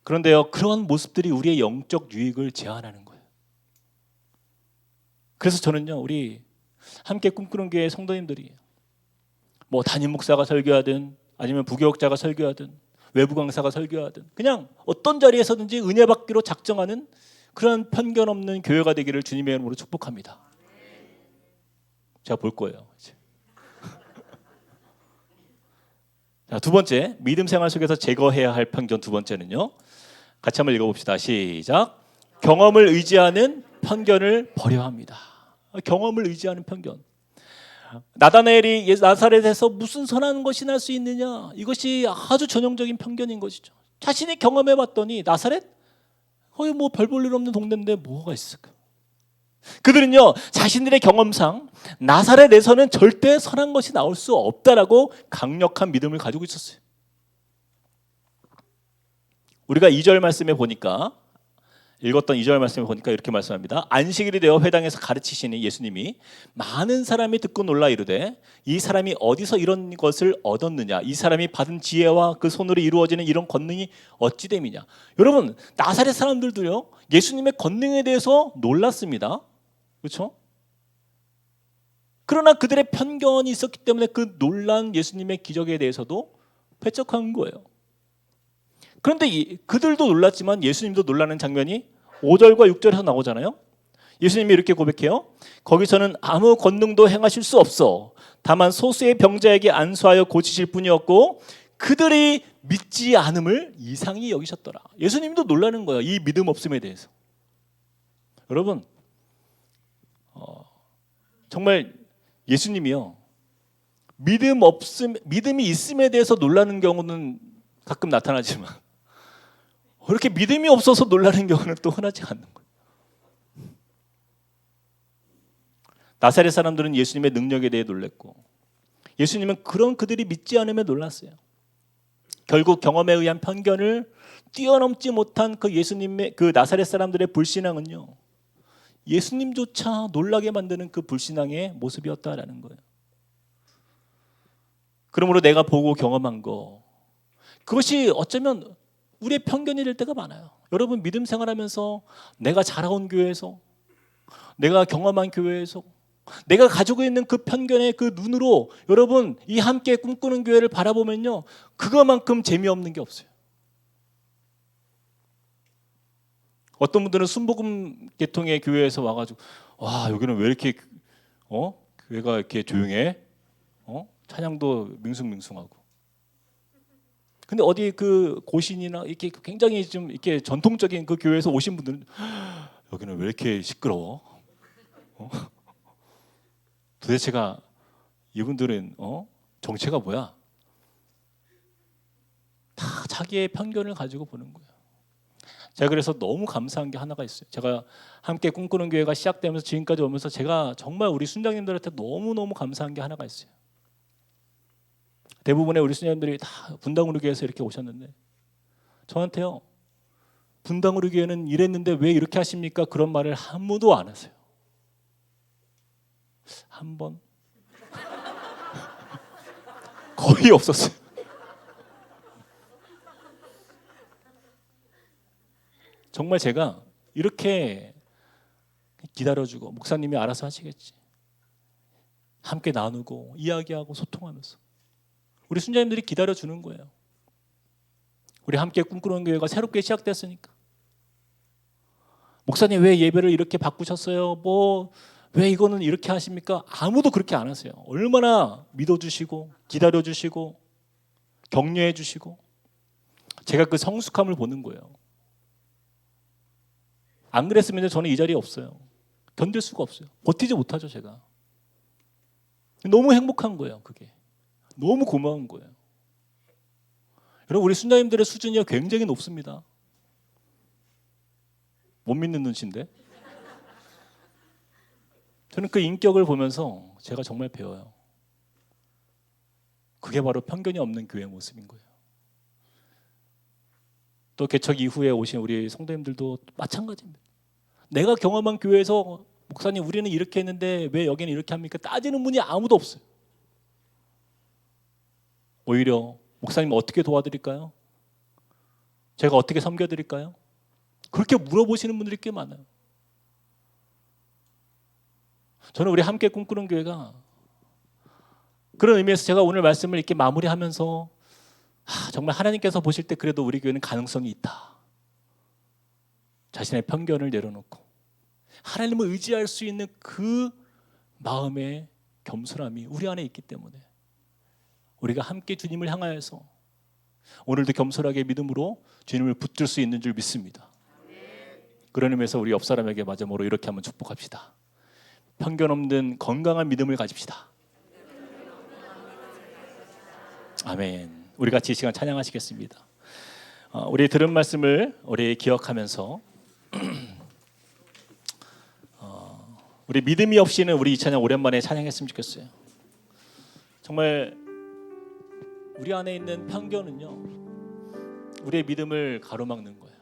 그런데요, 그런 모습들이 우리의 영적 유익을 제한하는 거예요. 그래서 저는요, 우리 함께 꿈꾸는 교회 성도님들이 뭐 담임 목사가 설교하든 아니면 부교역자가 설교하든 외부 강사가 설교하든 그냥 어떤 자리에서든지 은혜 받기로 작정하는 그런 편견 없는 교회가 되기를 주님의 이름으로 축복합니다. 제가 볼 거예요. 이제. 자, 두 번째, 믿음 생활 속에서 제거해야 할 편견 두 번째는요, 같이 한번 읽어봅시다. 시작. 경험을 의지하는 편견을 버려야 합니다. 경험을 의지하는 편견. 나다나엘이 나사렛에서 무슨 선한 것이 날 수 있느냐, 이것이 아주 전형적인 편견인 것이죠. 자신이 경험해봤더니 나사렛? 거의 뭐 별 볼 일 없는 동네인데 뭐가 있을까? 그들은요, 자신들의 경험상 나사렛에서는 절대 선한 것이 나올 수 없다라고 강력한 믿음을 가지고 있었어요. 우리가 2절 말씀에 보니까 읽었던 2절 말씀을 보니까 이렇게 말씀합니다. 안식일이 되어 회당에서 가르치시니 예수님이 많은 사람이 듣고 놀라 이르되 이 사람이 어디서 이런 것을 얻었느냐, 이 사람이 받은 지혜와 그 손으로 이루어지는 이런 권능이 어찌 됨이냐. 여러분, 나사렛 사람들도요 예수님의 권능에 대해서 놀랐습니다. 그렇죠? 그러나 그들의 편견이 있었기 때문에 그 놀란 예수님의 기적에 대해서도 배척한 거예요. 그런데 그들도 놀랐지만 예수님도 놀라는 장면이 5절과 6절에서 나오잖아요. 예수님이 이렇게 고백해요. 거기서는 아무 권능도 행하실 수 없어. 다만 소수의 병자에게 안수하여 고치실 뿐이었고 그들이 믿지 않음을 이상히 여기셨더라. 예수님도 놀라는 거예요. 이 믿음 없음에 대해서. 여러분, 정말 예수님이요. 믿음이 있음에 대해서 놀라는 경우는 가끔 나타나지만 그렇게 믿음이 없어서 놀라는 경우는 또 흔하지 않는 거예요. 나사렛 사람들은 예수님의 능력에 대해 놀랐고 예수님은 그런 그들이 믿지 않음에 놀랐어요. 결국 경험에 의한 편견을 뛰어넘지 못한 그 예수님의 그 나사렛 사람들의 불신앙은요. 예수님조차 놀라게 만드는 그 불신앙의 모습이었다라는 거예요. 그러므로 내가 보고 경험한 거 그것이 어쩌면 우리의 편견이 될 때가 많아요. 여러분 믿음 생활하면서 내가 자라온 교회에서 내가 경험한 교회에서 내가 가지고 있는 그 편견의 그 눈으로 여러분 이 함께 꿈꾸는 교회를 바라보면요 그거만큼 재미없는 게 없어요. 어떤 분들은 순복음 계통의 교회에서 와가지고 와 여기는 왜 이렇게 교회가 이렇게 조용해? 찬양도 밍숭밍숭하고. 근데 어디 그 고신이나 이렇게 굉장히 좀 이렇게 전통적인 그 교회에서 오신 분들은 여기는 왜 이렇게 시끄러워? 도대체가 이분들은 정체가 뭐야? 다 자기의 편견을 가지고 보는 거예요. 제가 그래서 너무 감사한 게 하나가 있어요. 제가 함께 꿈꾸는 교회가 시작되면서 지금까지 오면서 제가 정말 우리 순장님들한테 너무너무 감사한 게 하나가 있어요. 대부분의 우리 순장님들이 다 분당우리 교회에서 이렇게 오셨는데 저한테요. 분당우리 교회는 이랬는데 왜 이렇게 하십니까? 그런 말을 아무도 안 하세요. 한 번? 거의 없었어요. 정말 제가 이렇게 기다려주고 목사님이 알아서 하시겠지. 함께 나누고 이야기하고 소통하면서 우리 순자님들이 기다려주는 거예요. 우리 함께 꿈꾸는 교회가 새롭게 시작됐으니까. 목사님 왜 예배를 이렇게 바꾸셨어요? 왜 이거는 이렇게 하십니까? 아무도 그렇게 안 하세요. 얼마나 믿어주시고 기다려주시고 격려해주시고 제가 그 성숙함을 보는 거예요. 안 그랬으면 저는 이 자리에 없어요. 견딜 수가 없어요. 버티지 못하죠 제가. 너무 행복한 거예요 그게. 너무 고마운 거예요. 여러분 우리 순자님들의 수준이 굉장히 높습니다. 못 믿는 눈치인데. 저는 그 인격을 보면서 제가 정말 배워요. 그게 바로 편견이 없는 교회 모습인 거예요. 또 개척 이후에 오신 우리 성도님들도 마찬가지입니다. 내가 경험한 교회에서 목사님 우리는 이렇게 했는데 왜 여기는 이렇게 합니까? 따지는 분이 아무도 없어요. 오히려 목사님 어떻게 도와드릴까요? 제가 어떻게 섬겨드릴까요? 그렇게 물어보시는 분들이 꽤 많아요. 저는 우리 함께 꿈꾸는 교회가 그런 의미에서 제가 오늘 말씀을 이렇게 마무리하면서 정말 하나님께서 보실 때 그래도 우리 교회는 가능성이 있다. 자신의 편견을 내려놓고 하나님을 의지할 수 있는 그 마음의 겸손함이 우리 안에 있기 때문에 우리가 함께 주님을 향하여서 오늘도 겸손하게 믿음으로 주님을 붙들 수 있는 줄 믿습니다. 그런 의미에서 우리 옆 사람에게 마지막으로 이렇게 한번 축복합시다. 편견 없는 건강한 믿음을 가집시다. 아멘. 우리 같이 이 시간 찬양하시겠습니다. 우리 들은 말씀을 우리 기억하면서 우리 믿음이 없이는 우리 이 찬양 오랜만에 찬양했으면 좋겠어요. 정말 우리 안에 있는 편견은요 우리의 믿음을 가로막는 거예요.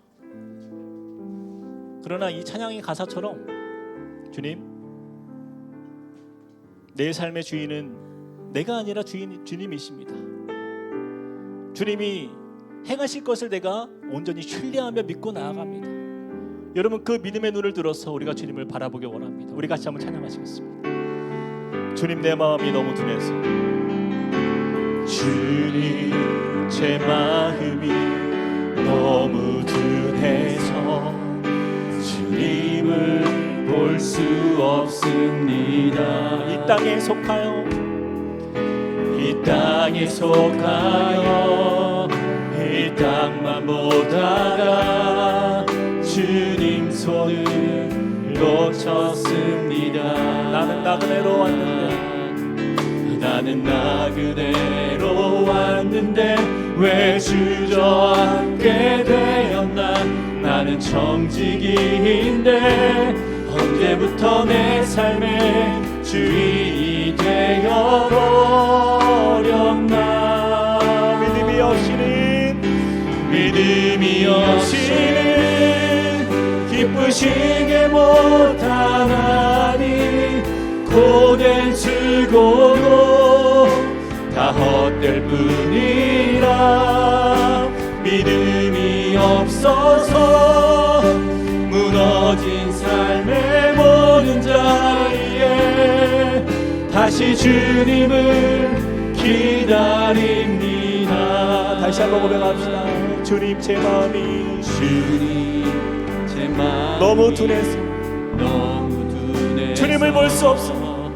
그러나 이 찬양의 가사처럼 주님, 내 삶의 주인은 내가 아니라 주님이십니다. 주님이 행하실 것을 내가 온전히 신뢰하며 믿고 나아갑니다. 여러분, 그 믿음의 눈을 들어서 우리가 주님을 바라보기 원합니다. 우리 같이 한번 찬양하시겠습니다. 주님, 내 마음이 너무 둔해서, 주님, 제 마음이 너무 둔해서 주님을 볼 수 없습니다. 이 땅에 속하여, 이 땅에 속하여 이 땅만 보다가 주님 손을 놓쳤습니다. 나는 나그네로 왔는데, 나는 나그네로 왔는데 왜 주저앉게 되었나. 나는 청지기인데 언제부터 내 삶의 주인이 되어버렸나. 믿음이 없이는 기쁘시게 못하나니 고된 수고도 다 헛될 뿐이라. 믿음이 없어서 무너진 삶의 모든 자리에 다시 주님을 기다립니다. 다시 한번 고백합시다. 주님, 제 마음이 너무 둔해서 주님을 볼 수 없어.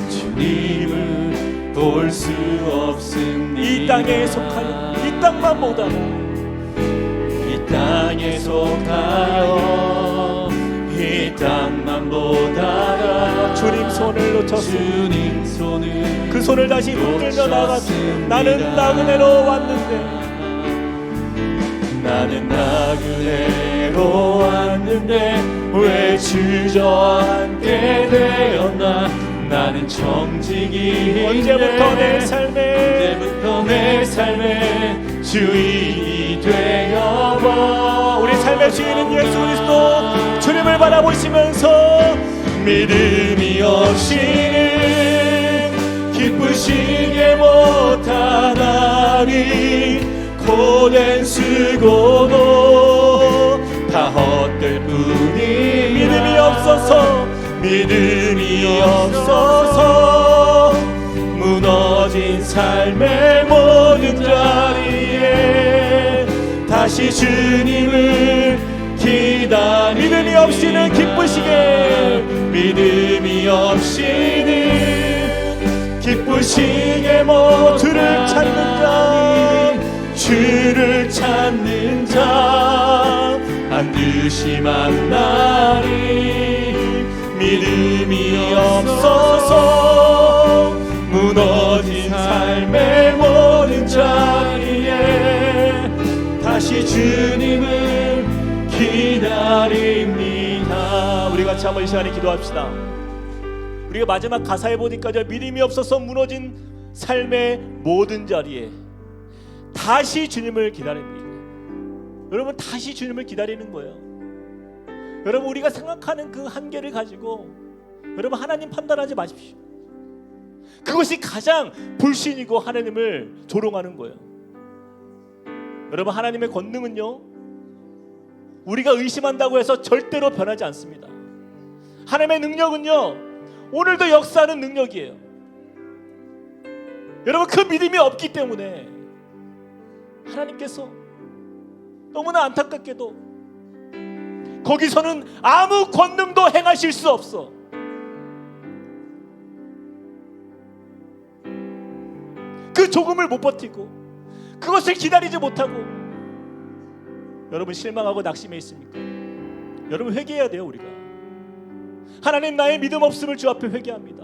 주님을 볼 수 없습니다. 이 땅에 속하여 이 땅만 보다가, 이 땅에 속하여 이 땅만 보다가 주님 손을 놓쳤습니다. 그 손을 다시 붙들며 나갔습니다. 나는 나그네로 왔는데, 나는 나그네로 왔는데 왜 주저앉게 되었나. 나는 청지기인데 언제부터 내 삶의 주인이 되어버. 우리 삶의 주인은 예수 그리스도. 주님을 바라보시면서 믿음이 없이는 기쁘시게 못하나니 고된 수고도 다 헛될 뿐이. 믿음이 없어서 무너진 삶의 모든 자리에 다시 주님을 기다리. 믿음이 없이는 기쁘시게, 믿음이 없이는 기쁘시게 못 주를 찾는 자 반드시 만나리. 믿음이 없어서 무너진 삶의 모든 자리에 다시 주님을 기다립니다. 우리 같이 한번 이 시간에 기도합시다. 우리가 마지막 가사에 보니까 믿음이 없어서 무너진 삶의 모든 자리에 다시 주님을 기다립니다. 여러분, 다시 주님을 기다리는 거예요. 여러분, 우리가 생각하는 그 한계를 가지고 여러분 하나님 판단하지 마십시오. 그것이 가장 불신이고 하나님을 조롱하는 거예요. 여러분, 하나님의 권능은요, 우리가 의심한다고 해서 절대로 변하지 않습니다. 하나님의 능력은요, 오늘도 역사하는 능력이에요. 여러분, 그 믿음이 없기 때문에 하나님께서 너무나 안타깝게도 거기서는 아무 권능도 행하실 수 없어. 그 조금을 못 버티고 그것을 기다리지 못하고 여러분 실망하고 낙심해 있습니까? 여러분, 회개해야 돼요. 우리가 하나님, 나의 믿음 없음을 주 앞에 회개합니다.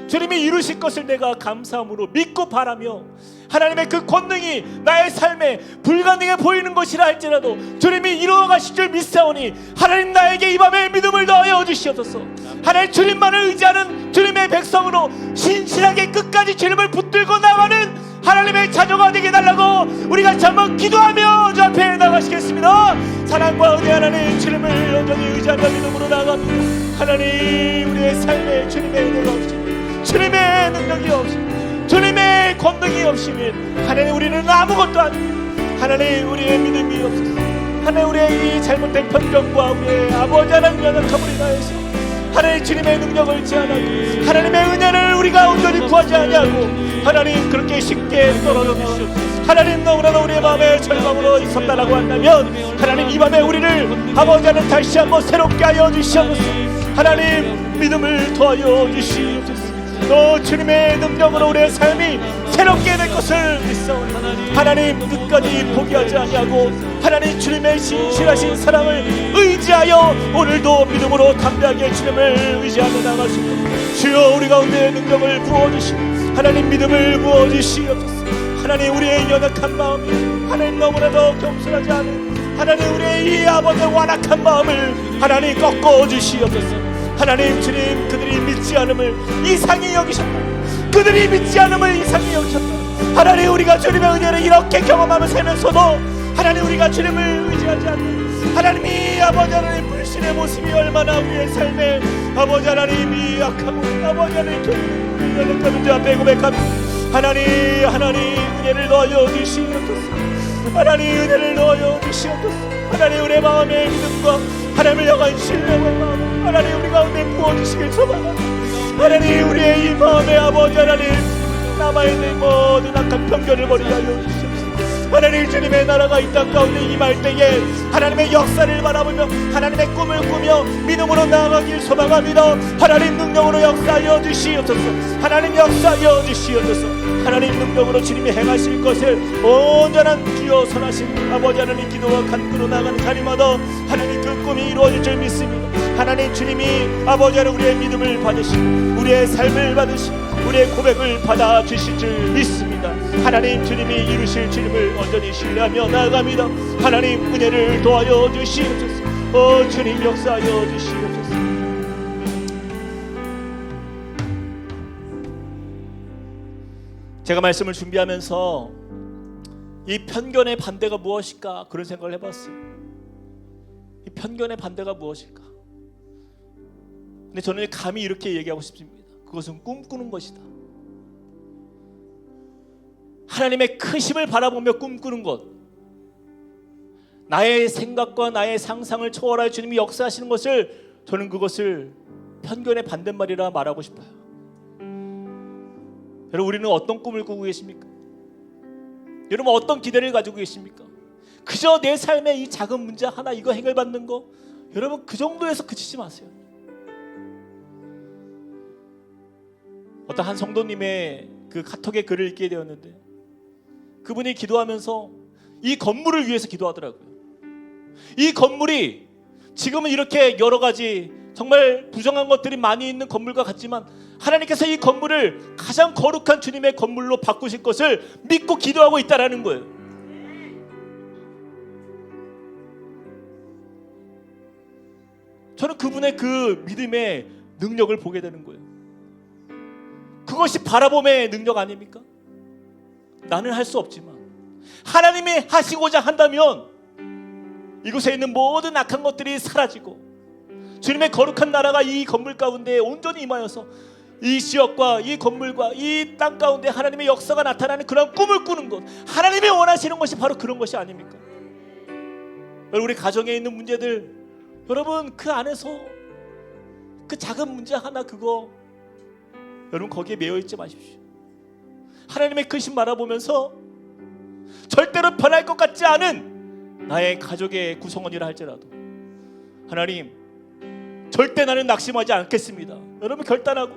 주님이 이루실 것을 내가 감사함으로 믿고 바라며 하나님의 그 권능이 나의 삶에 불가능해 보이는 것이라 할지라도 주님이 이루어가실 줄 믿사오니 하나님, 나에게 이 밤에 믿음을 더하여 주시옵소서. 하나님, 주님만을 의지하는 주님의 백성으로 신실하게 끝까지 주님을 붙들고 나가는 하나님의 자녀가 되게 달라고 우리가 한번 기도하며 주 앞에 나가시겠습니다. 사랑과 은혜 하나님 주님을 온전히 의지하며 믿음으로 나아갑니다. 하나님 우리의 삶에 주님의 은혜가 없으면, 주님의 능력이 없으면, 주님의 권능이 없으면 하나님 우리는 아무것도 아닙니다. 하나님 우리의 믿음이 없어서, 하나님 우리의 이 잘못된 편견과 우리의 아버지 하나님 연약함을 인하여서 하나님 주님의 능력을 제한하고 하나님의 은혜를 우리가 온전히 구하지 아니하고 하나님 그렇게 쉽게 떨어져서 하나님 너무나도 우리의 마음에 절망으로 있었다라고 한다면 하나님 이 밤에 우리를 아버지 하나님 다시 한번 새롭게 하여 주시옵소서. 하나님 믿음을 더하여 주시옵소서. 또 주님의 능력으로 우리의 삶이 새롭게 될 것을 믿사오니 하나님 끝까지 포기하지 아니하고 하나님 주님의 신실하신 사랑을 의지하여 오늘도 믿음으로 담대하게 주님을 의지하며 나갈 수 있도록 주여 우리 가운데 능력을 부어주시고 하나님 믿음을 부어주시옵소서. 하나님 우리의 연약한 마음이 하나님 너무나도 겸손하지 않은 하나님 우리의 이 아버지의 완악한 마음을 하나님 꺾어주시옵소서. 하나님 주님 그들이 믿지 않음을 이상히 여기셨다. 그들이 믿지 않음을 이상히 여기셨다. 하나님 우리가 주님의 은혜를 이렇게 경험하며 살면서도 하나님 우리가 주님을 의지하지 않는 하나님이 아버지 하나님 불신의 모습이 얼마나 우리의 삶에 아버지 하나님이 약하고 아버지 하나님 연약한 자 앞에 고백합니다. 하나님 은혜를 넣어 주시옵소서. 하나님 은혜를 넣어 주시옵소서. 하나님 우리의 마음의 믿음과 하나님을 향한 신뢰와 마음 하나님 우리 가운데 부어주시길 소망합니다. 하나님 우리의 이 마음에 아버지 하나님 남아있는 모든 악한 편견을 버리게 하여 주시옵소서. 하나님 주님의 나라가 이 땅 가운데 임할 때에 하나님의 역사를 바라보며 하나님의 꿈을 꾸며 믿음으로 나아가길 소망합니다. 하나님 능력으로 역사하여 주시옵소서. 하나님 역사하여 주시옵소서. 하나님 능력으로 주님이 행하실 것을 온전한 기어 선하신 아버지 하나님 기도와 간구로 나가는 자리마다 하나님 그 꿈이 이루어질 줄 믿습니다. 하나님 주님이 아버지 하나님 우리의 믿음을 받으시고 우리의 삶을 받으시고 우리의 고백을 받아주실 줄 믿습니다. 하나님 주님이 이루실 주님을 온전히 신뢰하며 나아갑니다. 하나님 은혜를 도와여 주시옵소서. 주님 역사하여 주시옵소서. 제가 말씀을 준비하면서 이 편견의 반대가 무엇일까 그런 생각을 해봤어요. 이 편견의 반대가 무엇일까? 근데 저는 감히 이렇게 얘기하고 싶습니다. 그것은 꿈꾸는 것이다. 하나님의 크심을 바라보며 꿈꾸는 것, 나의 생각과 나의 상상을 초월하여 주님이 역사하시는 것을 저는 그것을 편견의 반대말이라 말하고 싶어요. 여러분 우리는 어떤 꿈을 꾸고 계십니까? 여러분 어떤 기대를 가지고 계십니까? 그저 내 삶의 이 작은 문제 하나 이거 해결받는 거 여러분 그 정도에서 그치지 마세요. 어떤 한 성도님의 그 카톡에 글을 읽게 되었는데 그분이 기도하면서 이 건물을 위해서 기도하더라고요. 이 건물이 지금은 이렇게 여러 가지 정말 부정한 것들이 많이 있는 건물과 같지만 하나님께서 이 건물을 가장 거룩한 주님의 건물로 바꾸실 것을 믿고 기도하고 있다라는 거예요. 저는 그분의 그 믿음의 능력을 보게 되는 거예요. 그것이 바라봄의 능력 아닙니까? 나는 할 수 없지만 하나님이 하시고자 한다면 이곳에 있는 모든 악한 것들이 사라지고 주님의 거룩한 나라가 이 건물 가운데 온전히 임하여서 이 지역과 이 건물과 이 땅 가운데 하나님의 역사가 나타나는 그런 꿈을 꾸는 것, 하나님이 원하시는 것이 바로 그런 것이 아닙니까? 여러분 우리 가정에 있는 문제들 여러분 그 안에서 그 작은 문제 하나 그거 여러분 거기에 매여있지 마십시오. 하나님의 크심 바라보면서 절대로 변할 것 같지 않은 나의 가족의 구성원이라 할지라도 하나님 절대 나는 낙심하지 않겠습니다. 여러분 결단하고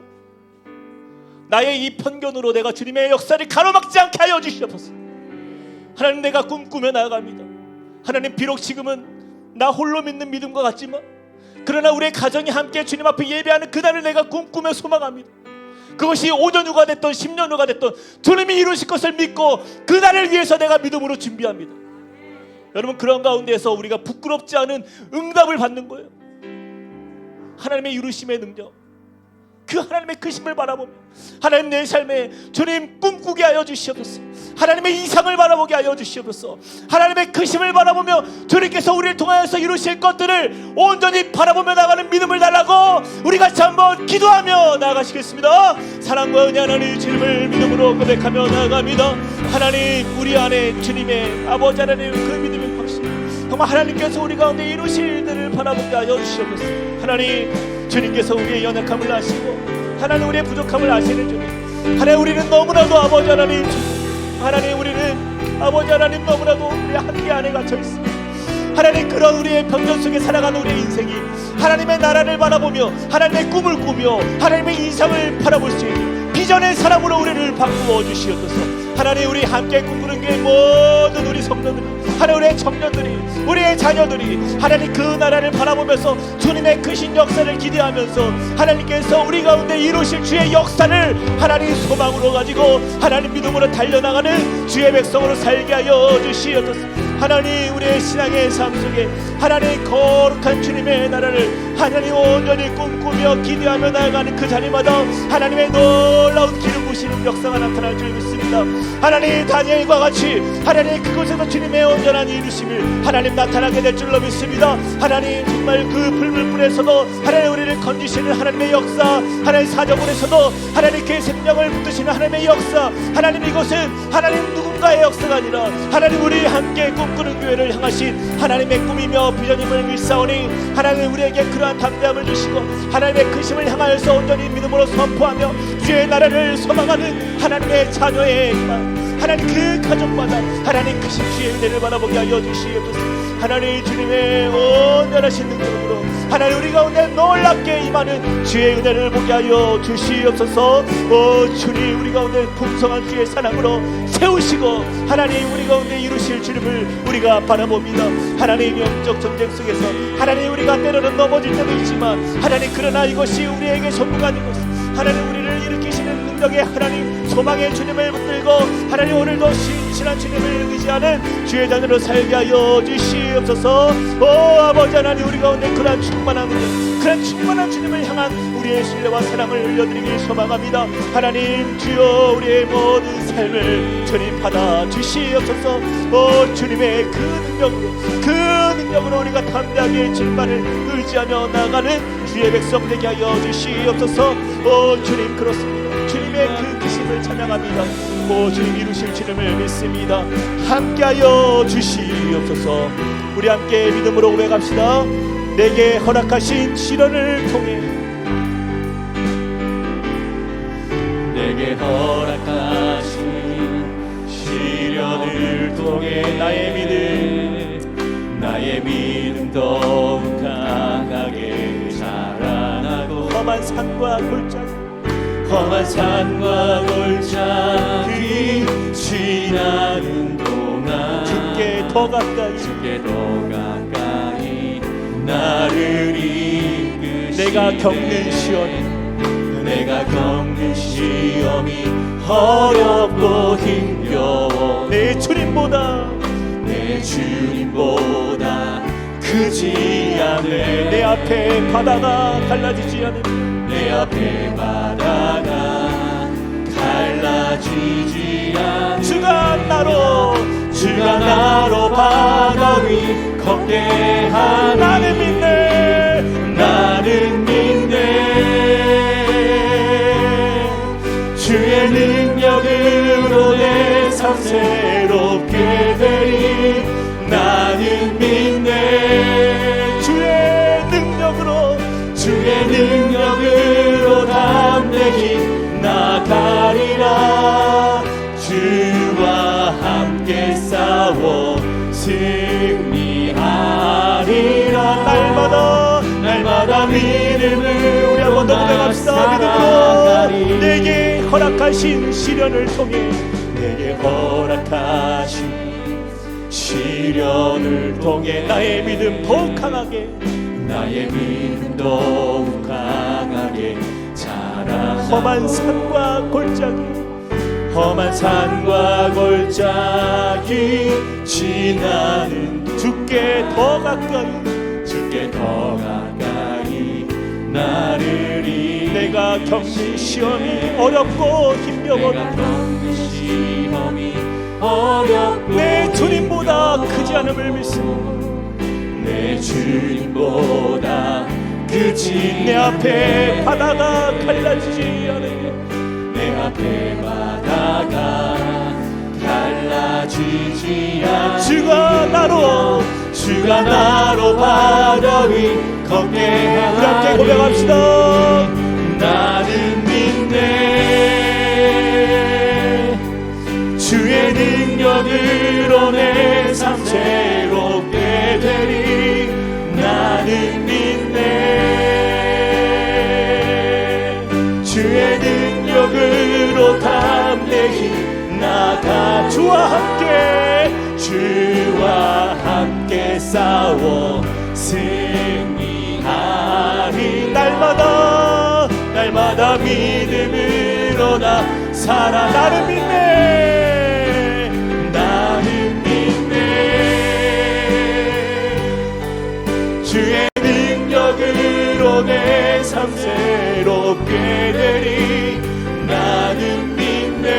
나의 이 편견으로 내가 주님의 역사를 가로막지 않게 하여 주시옵소서. 하나님 내가 꿈꾸며 나아갑니다. 하나님 비록 지금은 나 홀로 믿는 믿음과 같지만 그러나 우리의 가정이 함께 주님 앞에 예배하는 그날을 내가 꿈꾸며 소망합니다. 그것이 5년 후가 됐던 10년 후가 됐던 주님이 이루실 것을 믿고 그날을 위해서 내가 믿음으로 준비합니다. 여러분 그런 가운데에서 우리가 부끄럽지 않은 응답을 받는 거예요. 하나님의 이루심의 능력, 그 하나님의 크심을 바라보며 하나님 내 삶에 주님 꿈꾸게 하여 주시옵소서. 하나님의 이상을 바라보게 하여 주시옵소서. 하나님의 크심을 바라보며 주님께서 우리를 통하여서 이루실 것들을 온전히 바라보며 나가는 믿음을 달라고 우리 같이 한번 기도하며 나아가시겠습니다. 사랑과 은혜 하나님 주님을 믿음으로 고백하며 나아갑니다. 하나님, 우리 안에 주님의 아버지 하나님 그 믿음의 확신, 정말 하나님께서 우리 가운데 이루실 일들을 바라보게 하여 주시옵소서. 하나님, 주님께서 우리의 연약함을 아시고 하나님 우리의 부족함을 아시는 주님, 하나님 우리는 너무나도 아버지 하나님, 하나님 우리는 아버지 하나님 너무나도 우리의 한계 안에 갇혀 있습니다. 하나님, 그런 우리의 변전 속에 살아가는 우리의 인생이 하나님의 나라를 바라보며 하나님의 꿈을 꾸며 하나님의 이상을 바라볼 수 있는 비전의 사람으로 우리를 바꾸어 주시옵소서. 하나님, 우리 함께 꿈꾸는 게 모든 우리 성도들, 하나님 우리의 청년들이, 우리의 자녀들이 하나님 그 나라를 바라보면서 주님의 크신 역사를 기대하면서 하나님께서 우리 가운데 이루실 주의 역사를 하나님 소망으로 가지고 하나님 믿음으로 달려나가는 주의 백성으로 살게 하여 주시옵소서. 하나님, 우리의 신앙의 삶 속에 하나님 거룩한 주님의 나라를 하나님 온전히 꿈꾸며 기대하며 나아가는 그 자리마다 하나님의 놀라운 기름 부으시는 역사가 나타날 줄 믿습니다. 하나님, 다니엘과 같이 하나님 그곳에서 주님의 온전한 이루심을 하나님 나타나게 될 줄로 믿습니다. 하나님, 정말 그 불물불에서도 하나님 우리를 건지시는 하나님의 역사, 하나님 사자굴에서도 하나님 그 생명을 붙드시는 하나님의 역사, 하나님 이곳은 하나님 누군가의 역사가 아니라 하나님 우리 함께 꿈꾸는 교회를 향하신 하나님의 꿈이며 비전임을 믿사오니 하나님 우리에게 그러한 담대함을 주시고 하나님의 크심을 향하여서 온전히 믿음으로 선포하며 주의 나라를 소망하는 하나님의 자녀의 하나님 그 가정마다 하나님 크신 주의 은혜를 바라보게 하여 주시옵소서. 하나님 주님의 온전하신 능력으로 하나님 우리 가운데 놀랍게 임하는 주의 은혜를 보게 하여 주시옵소서. 주님, 우리 가운데 풍성한 주의 사랑으로 세우시고 하나님 우리 가운데 이루실 주님을 우리가 바라봅니다. 하나님, 영적 전쟁 속에서 하나님 우리가 때로는 넘어질 때도 있지만 하나님 그러나 이것이 우리에게 전부가 아닌 것, 하나님 우리를 일으키시는 능력의 하나님 소망의 주님을 붙들고 하나님 오늘도 신실한 주님을 의지하는 주의 자녀로 살게 하여 주시옵소서. 아버지 하나님, 우리 가운데 그러한 충만한 은혜, 그런 충만한 주님을 향한 우리의 신뢰와 사랑을 흘려드리길 소망합니다. 하나님 주여, 우리의 모든 삶을 주님 받아 주시옵소서. 주님의 그 능력으로 우리가 담대하게 진발을 의지하며 나가는 주의 백성 되게 하여 주시옵소서. 주님, 그렇습니다. 주님의 그 크심을 찬양합니다. 주님 이루실 주님을 믿습니다. 함께하여 주시옵소서. 우리 함께 믿음으로 고백합시다. 내게 허락하신 시련을 통해, 내게 허락하신 시련을 통해 나의 믿음 더욱 강하게 자라나고 험한 산과 골짜기 지나는 동안 주께 더 가까이 나를 이끄시. 내가 겪는 시험이 어렵고 힘겨워 내 주님보다 크지 않네. 내 앞에 바다가 갈라지지 않네. 내 앞에 바다가 갈라지지 않네. 주가 나로 바다 위 걷게 하니 나는 믿네. 주의 능력으로 내 삶 새롭게 되리. 나는 믿네. 주의 능력으로 담대히 나가리라. 주와 함께 싸워 승리하리라. 날마다 믿음을 우리 한번 더 고백합시다. 믿음으로 내게 허락하신 시련을 통해 나의 믿음 더욱 강하게 자라. 험한 산과 골짜기 지나는 주께 더 가까이 나를 이끌. 내가 겪는 시험이 어렵고 힘겨워 어렵고 내 주님보다 크지 않음을 믿습니다. 내 주님보다 크지 내 앞에 바다가 갈라지지 않으며 내 앞에 바다가 갈라지지 않으며 주가 나로 바다 위 걷게 하네. 우리 함께 고백합시다. 나는 믿네 주의 능력으로 내 삶 새롭게 되리. 나는 믿네 주의 능력으로 담대히 나가 주와 함께 싸워 승리하리. 날마다 믿음으로 나 살아. 나는 믿네 주의 능력으로 내 삶 새롭게 되리. 나는 믿네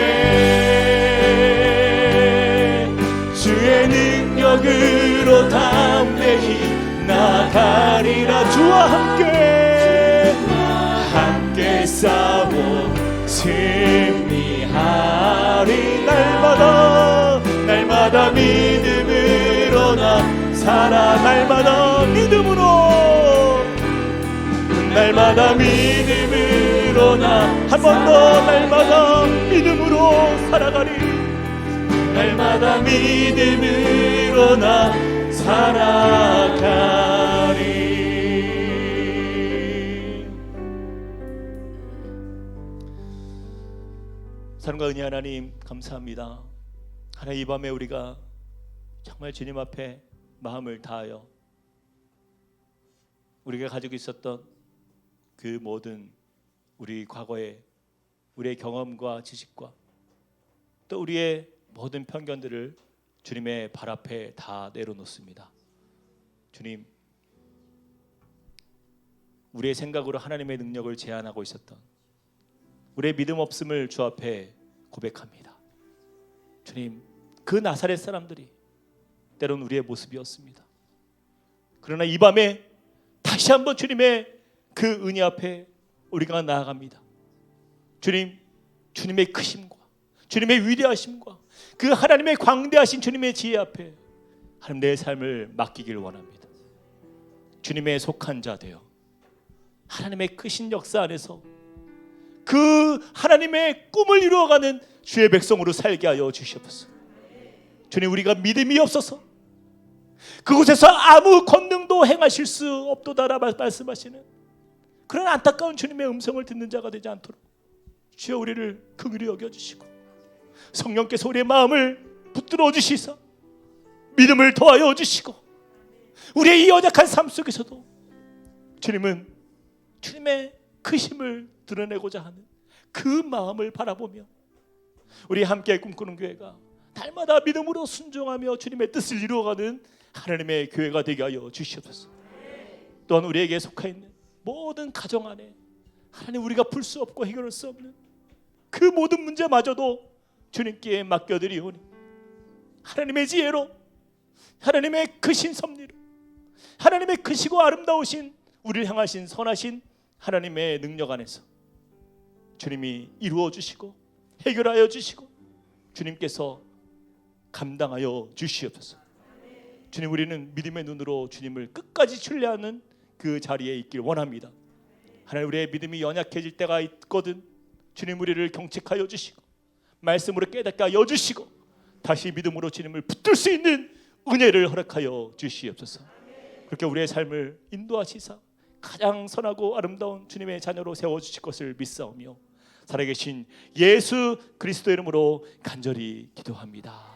주의 능력으로 담대히 나가리라. 주와 함께 싸워 승리하리. 날마다 믿음으로 나 살아. 날마다 믿음으로 나 한 번 더 날마다 믿음으로 살아가리. 날마다 믿음으로 나 살아가리. 사랑과 은혜 하나님 감사합니다. 하나님, 이 밤에 우리가 정말 주님 앞에 마음을 다하여 우리가 가지고 있었던 그 모든 우리 과거의 우리의 경험과 지식과 또 우리의 모든 편견들을 주님의 발 앞에 다 내려놓습니다. 주님, 우리의 생각으로 하나님의 능력을 제한하고 있었던 우리의 믿음 없음을 주 앞에 고백합니다. 주님, 그 나사렛 사람들이 때론 우리의 모습이었습니다. 그러나 이 밤에 다시 한번 주님의 그 은혜 앞에 우리가 나아갑니다. 주님, 주님의 크심과 주님의 위대하심과 그 하나님의 광대하신 주님의 지혜 앞에 하나님 내 삶을 맡기길 원합니다. 주님의 속한 자 되어 하나님의 크신 역사 안에서 그 하나님의 꿈을 이루어가는 주의 백성으로 살게 하여 주시옵소서. 주님, 우리가 믿음이 없어서 그곳에서 아무 권능도 행하실 수 없도다라 말씀하시는 그런 안타까운 주님의 음성을 듣는 자가 되지 않도록 주여 우리를 긍휼히 여겨주시고 성령께서 우리의 마음을 붙들어 주시사 믿음을 더하여 주시고 우리의 이 연약한 삶 속에서도 주님은 주님의 크심을 드러내고자 하는 그 마음을 바라보며 우리 함께 꿈꾸는 교회가 날마다 믿음으로 순종하며 주님의 뜻을 이루어가는 하나님의 교회가 되게 하여 주시옵소서. 또한 우리에게 속해 있는 모든 가정 안에 하나님 우리가 풀 수 없고 해결할 수 없는 그 모든 문제마저도 주님께 맡겨드리오니 하나님의 지혜로 하나님의 크신 섭리로 하나님의 크시고 아름다우신 우리를 향하신 선하신 하나님의 능력 안에서 주님이 이루어 주시고 해결하여 주시고 주님께서 감당하여 주시옵소서. 주님, 우리는 믿음의 눈으로 주님을 끝까지 신뢰하는 그 자리에 있길 원합니다. 하나님, 우리의 믿음이 연약해질 때가 있거든 주님 우리를 경책하여 주시고 말씀으로 깨닫게 하여 주시고 다시 믿음으로 주님을 붙들 수 있는 은혜를 허락하여 주시옵소서. 그렇게 우리의 삶을 인도하시사 가장 선하고 아름다운 주님의 자녀로 세워주실 것을 믿사오며 살아계신 예수 그리스도 이름으로 간절히 기도합니다.